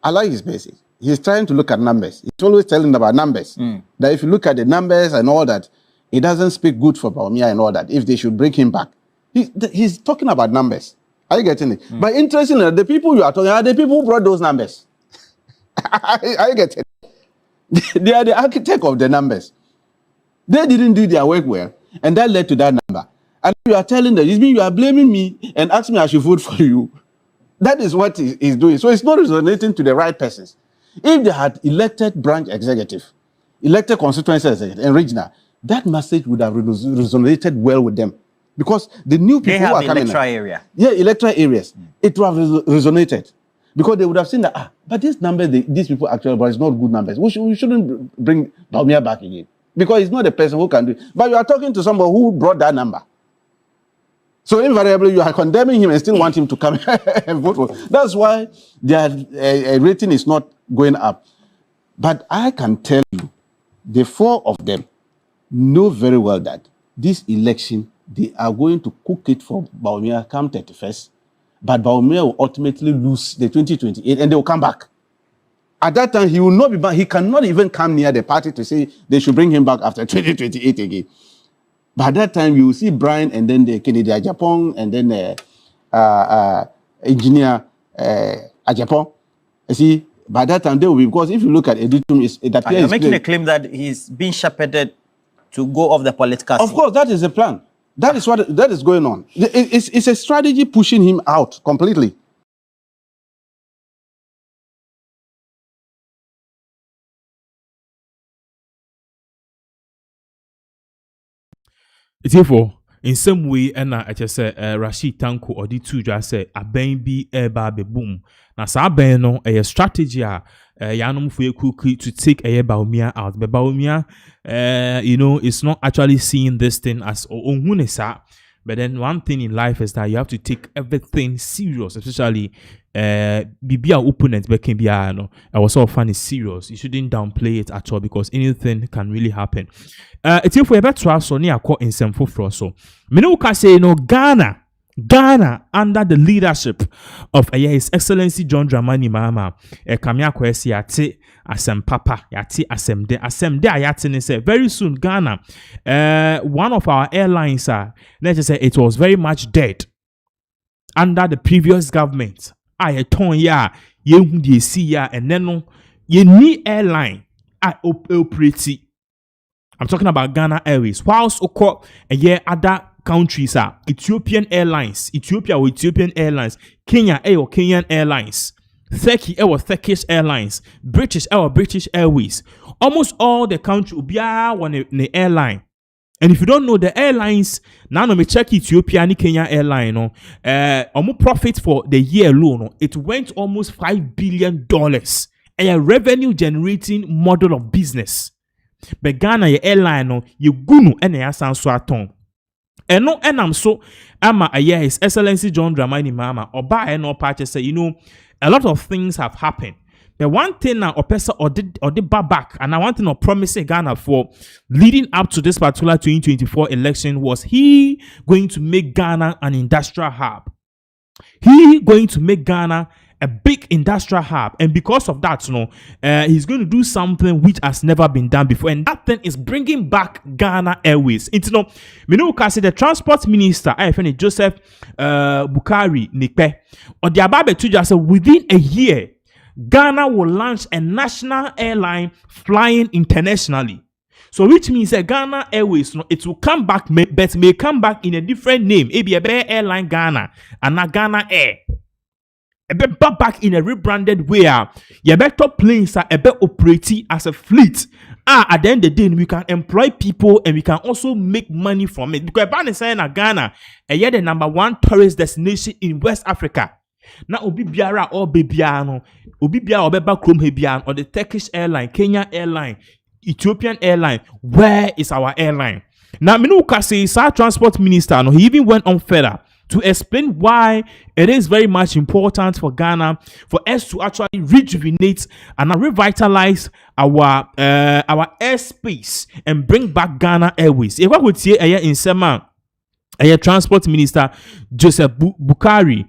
I like his message. He's trying to look at numbers. He's always telling about numbers. That if you look at the numbers and all that, it doesn't speak good for Bawumia and all that, if they should bring him back. He's talking about numbers. Are you getting it? But interestingly, the people you are talking about, the people who brought those numbers. Are you getting it? They are the architect of the numbers. They didn't do their work well, and that led to that number. And you are telling them, it means you are blaming me and asking me I should vote for you. That is what he's doing. So it's not resonating to the right persons. If they had elected branch executive, elected constituency executive, and regional, that message would have resonated well with them. Because the new people who are coming in, electoral areas, it would have resonated. Because they would have seen that, but this number, these people actually, but it's not good numbers. We shouldn't bring Bawumia back again. Because he's not the person who can do it. But you are talking to somebody who brought that number. So invariably, you are condemning him and still want him to come and vote for. That's why their rating is not going up. But I can tell you, the four of them know very well that this election, they are going to cook it for Bawumia come 31st. But Bawumia will ultimately lose the 2028 and they will come back. At that time, he will not be back. He cannot even come near the party to say they should bring him back after 2028 again. By that time, you will see Brian and then the Kennedy Ajapong and then Engineer Ajapong. You see, by that time, they will be, because if you look at Editum, it appears... You're making a claim that he's being shepherded to go off the political scene. Of course, that is the plan. That is what that is going on. It's a strategy pushing him out completely. It's here for in some way, and I just say Rashid Tanko or the two just say a baby eba be boom. Na sa no a strategy yanom for quickly to take a Baumia out. But Baumia, you know, it's not actually seeing this thing as onhunesa. But then one thing in life is that you have to take everything serious, especially be our opponent, but can be no. I was so fun is serious. You shouldn't downplay it at all because anything can really happen. It's if we ever try so near caught in some for so. Menoka say no Ghana under the leadership of His Excellency John Dramani Mahama Kamia Kwesi yate asem papa yate asem de ayate ne say very soon Ghana one of our airlines let's just say it was very much dead under the previous government ton ya yehu de si ya and then no ye ni airline operate. I'm talking about Ghana Airways whilst oko other countries are Ethiopian Airlines, Ethiopia or Ethiopian Airlines, Kenya or Kenyan Airlines, Turkey or Turkish Airlines, British or British Airways. Almost all the country will be one the airline. And if you don't know the airlines, now me check Ethiopia and Kenya airline, almost profit for the year alone, it went almost $5 billion. A revenue generating model of business. But Ghana airline you gunu and ya sanso aton. And no, and I'm so His Excellency John Dramani Mahama or by no party say, you know, a lot of things have happened. But one thing now, Opesa or the back, and I want to know promising Ghana for leading up to this particular 2024 election was he going to make Ghana an industrial hub. He going to make Ghana a big industrial hub, and because of that, he's going to do something which has never been done before, and that thing is bringing back Ghana Airways. It's say the transport minister, Joseph Bukari Nikpe, or the Ababe Tuja said within a year, Ghana will launch a national airline flying internationally. So which means that Ghana Airways, it will come back, but may come back in a different name. Maybe a better airline Ghana and not Ghana Air. A bit back in a rebranded way. You better planes are a bit operating as a fleet. At the end of the day, we can employ people and we can also make money from it. Because Ghana is Ghana, and yet the #1 tourist destination in West Africa. Now, Obi Biara or Bebiano, Obi Biara or Beba Krum Hebian, or the Turkish airline, Kenya airline, Ethiopian airline. Where is our airline? Now, Minuka says our transport minister, he even went on further to explain why it is very much important for Ghana for us to actually rejuvenate and revitalize our airspace and bring back Ghana Airways. If I would say in Sema, Transport Minister Joseph Bukari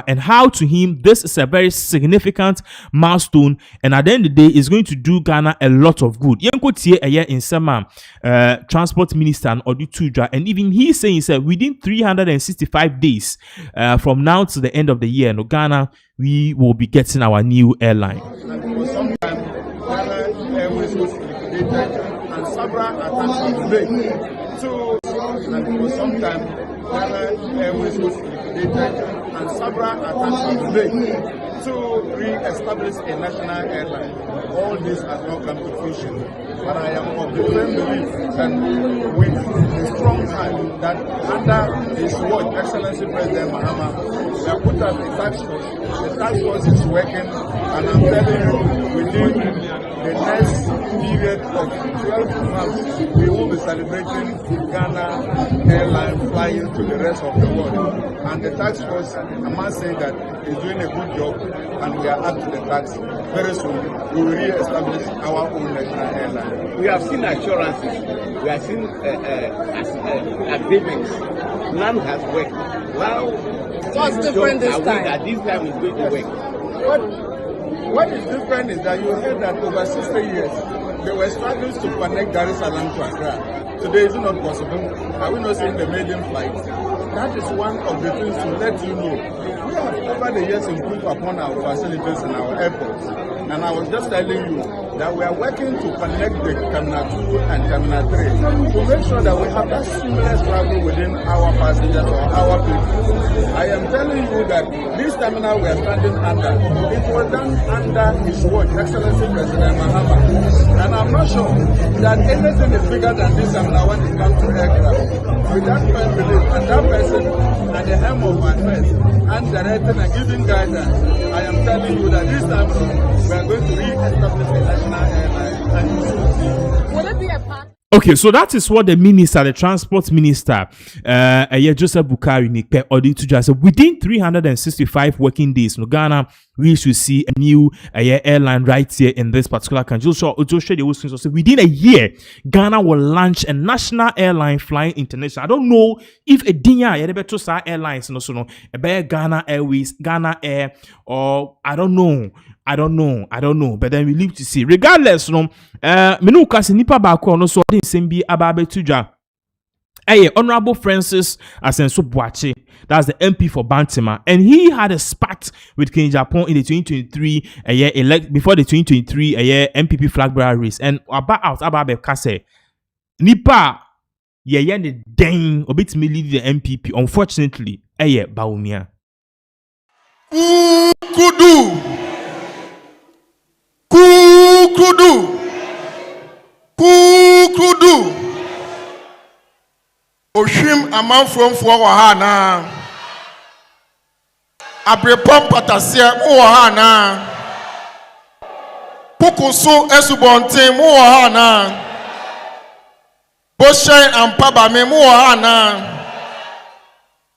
and how to him this is a very significant milestone, and at the end of the day is going to do Ghana a lot of good. In Sema, Transport Minister and Odituja, and even he saying within 365 days from now to the end of the year, Ghana we will be getting our new airline. Sometime Ghana Airways was liquidated and Sabra attacks were made. So, for some time, Ghana Airways was liquidated and Sabra attacks were made to re-establish a national airline. All this has not come to fruition. But I am of the firm belief that with a strong hand that under his watch, Excellency President Mahama, we have put up a task force. The task force is working, and I'm telling you, within the next period of 12 months, we will be celebrating Ghana airline flying to the rest of the world. And the task force, I must say that is doing a good job, and we are up to the task. Very soon, we will re-establish our own national airline. We have seen assurances, we have seen agreements. None has worked. Now, what's different this time? That this time is going to work. What is different is that you heard that over 60 years, they were struggling to connect Dar es Salaam to Accra. Today is not possible. Are we not seeing the maiden flight? That is one of the things to let you know have over the years improved upon our facilities in our airports. And I was just telling you that we are working to connect the Terminal 2 and Terminal 3 to make sure that we have that seamless travel within our passengers or our people. I am telling you that this terminal we are standing under, it was done under his watch, Excellency President Mahama. And I'm not sure that anything is bigger than this terminal when it comes to aircraft. With that firm belief and that person at the helm of my affairs and directing and giving guidance, I am telling you that this time we are going to re-establish the national airline and you should see. Will it be a part? Okay, so that is what the minister, the transport minister, Joseph Bukari Nikpe Odi Tuja said. Within 365 working days, no Ghana, we should see a new airline right here in this particular country. So within a year, Ghana will launch a national airline flying international. I don't know if a dinya airlines no Ghana Airways, Ghana Air, or I don't know. But then we live to see. Regardless, menu kasi nipa bako no so didn't same be ababe tuja. Honorable Francis Asenso Boache, that's the MP for Bantima, and he had a spat with King Japan in the 2023 before the 2023 MPP flag bearer race, and about ababe kase nipa the dang obit me lead the MPP. Unfortunately, Baumia. Kukudu Oshim amanfom fo wa ha na Abrepom patasia mo wa ha na Pukusu esubonten mo wa ha na Boshen ampaba me mo wa ha na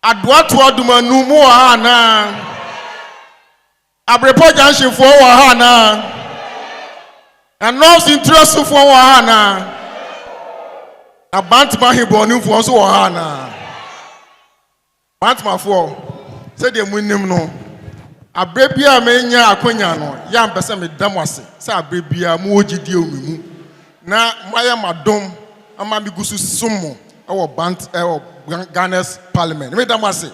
Adwatu adumanu mo wa ha na Abrepo janshin fo wa ha na and no interest for Wahana. A Bantma Hibon for Wahana. Bantma for said the winning no. A brabia mania aquiniano, young person with Damasi, sa brabia moji deal me. Na Maya Madom, a mamigusu sumo, our Bant, our Ghana's parliament. With Damasi.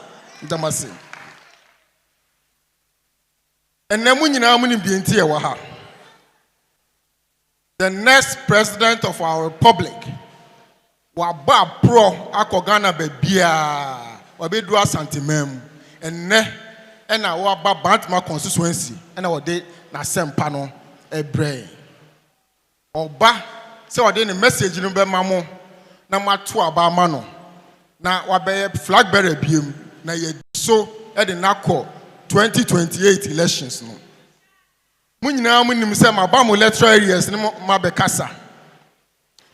And Namunina Muni Bintia Waha. The next president of our republic, Waba Pro Akogana Bebia, Wabedua Santimem, and our Bantma constituency, and our day Nasem Pano, a brain. Oba, so I didn't message in Bemamo, Namatua Bamano, now Wabe flag bearer beam, na ye so at the NACO 2028 elections. No. Munyina munim se mabamu electoral years ni mabekasa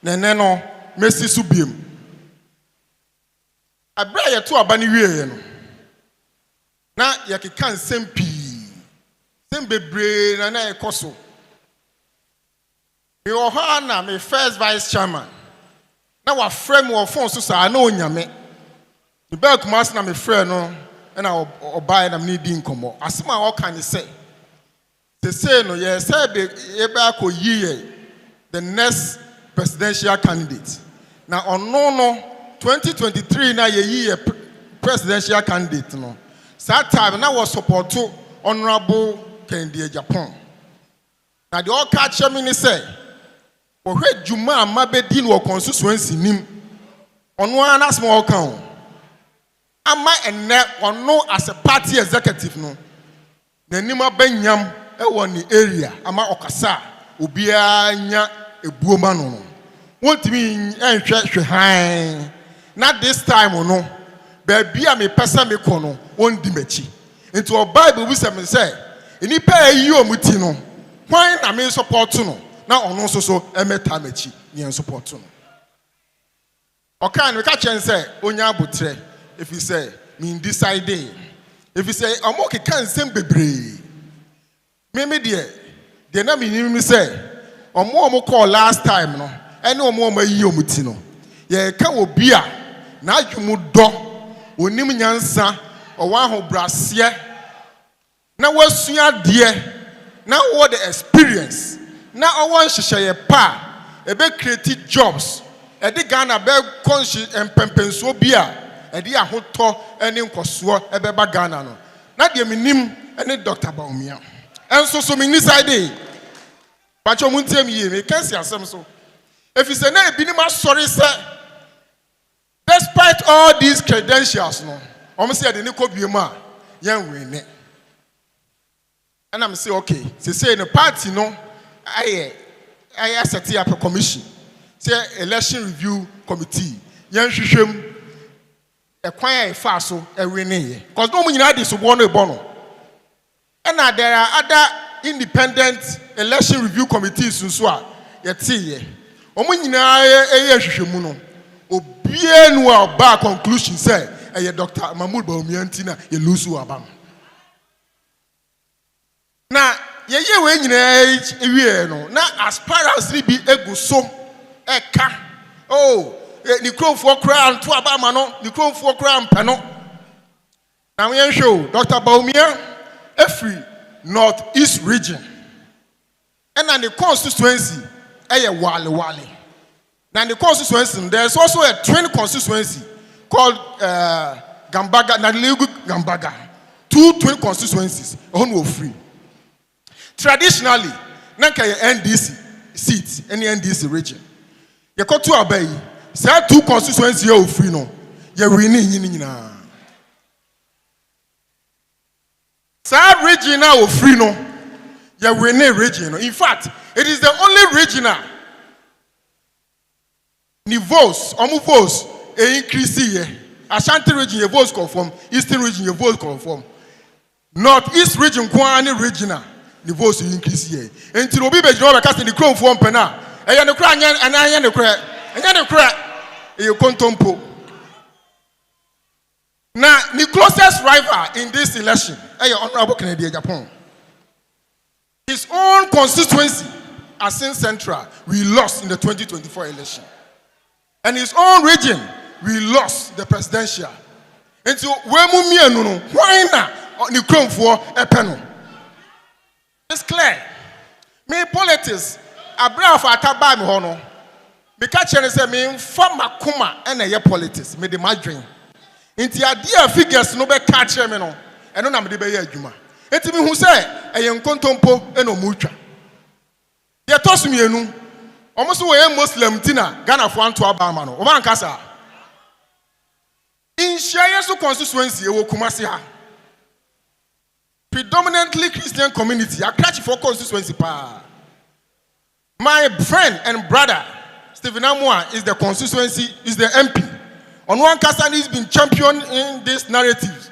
neneno mesi subiem abra ye to aba ni wie no na ye keka nsem pii sem bebre na ekoso me oha na me first vice chairman na wa frame wo phone so sa na onyame me ba Kumasi na me frame no na oba na me di nkomo asema o kan ni say they say no, yes, the next presidential candidate. Now on no 2023 now ye presidential candidate no. That time now was support to Honorable Kennedy Japan. Now the all catch me say, "Oh, hey, Juma mabedin wo constituency nim. On one small count. Am I and on no as a party executive no. The nima benyam. Ewa ni area ama okasa obia nya ebuoma no wontimi enhwe han na this time no baabia me pesa me kono wondi machi into o bible we say enipa ayi omuti no kwan na me support no na ono so emeta machi ne support no okan we ka chen say onya abotre if you say me decide if you say omoke kan sem bebre me dear na me say omo call last time no ene omo ayi omuti no ye ka obi a na adwumu do onim nyansa owa ho brase na wasua de na what the experience na owo nhyehyeye pa ebe create jobs e de Ghana be conscious empempenso bi a e de ahoto ene nkoso ebe ba Ghana no na de minim ene Dr. Baumia enso so me niside but you muntie me ye me kan si asem so if you say na ebinim asori say despite all these credentials no omo say de ne ko biem a yen win and I'm say okay say in the party no I set up a commission say election review committee yen hwehwem e kwan e fa so e win cuz no munyina dey so no ebono and there are other independent election review committees nso a yete omo nyina e hwehwemu no obie no a ba conclusion say e Dr. Mahmoud Bawumia ntina ye lose abam na yeye we nyina ewie no na aspirants ni bi egu so eka oh ni kromfo kra anto abama no ni kromfo kra ampa no na we show Dr. Bawumia every northeast region and the constituency wale now the constituency there's also a twin constituency called Gambaga Nalegu Gambaga, 2 twin constituencies on free. Traditionally, nanka NDC seats any NDC region. You got to obey. Say 2 constituencies you free no. You winning nyina. Say region now free no. You winning region. In fact, it is the only regional niveaus, votes increase here. Ashanti region your votes conform, Eastern region your votes conform. Northeast region kwani regional niveaus increase here. Until obi be no cast in the crown form pena. Eya ne kra anya anya ne kra. Anya ne kra e kontompo. Now, the closest rival in this election, Honorable Kennedy Japan. His own constituency, Asin Central, we lost in the 2024 election. And his own region, we lost the presidential. And so, why not? It's clear. Me politics, Abraham Fatabam Hono. Because I say, me from Makuma and a politics, me the my dream. Inti idea figures no be catch me no eno na me de be ya adwuma enti me hu se eyen kontompo eno mutwa ye tosu mienu omo so we muslim tina Ghana fo anto abama no o man kasa in share so constituency e wo Kumasi ha predominantly Christian community a catch for constituency pa my friend and brother Stephen Amwa is the constituency is the MP. On one case, he's been champion in this narrative.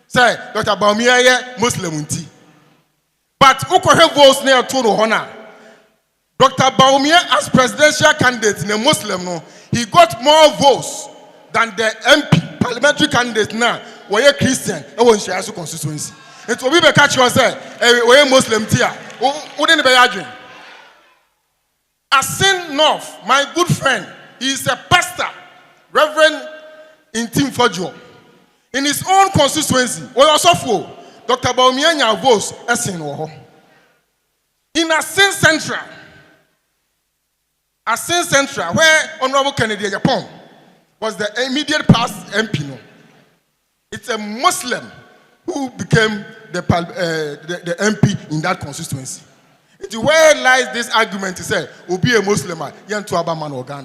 Say, Dr. Bawumia Muslim unti. But who can have votes near to the honor? Dr. Bawumia as presidential candidate in a Muslim, no, he got more votes than the MP parliamentary candidate now. Where Christian, I want share constituency. It will be the catch you say, where Muslim tia. Wouldn't be arguing. Asin North, my good friend, he is a pastor, Reverend. In Team Fojo. In his own constituency, Dr. Bawumia votes Esin Woho. In Asin Central, where Honorable Kennedy Japan was the immediate past MP. No. It's a Muslim who became the MP in that constituency. It's where lies this argument to say, Obi a Muslim, Yan to Abaman or Ghana.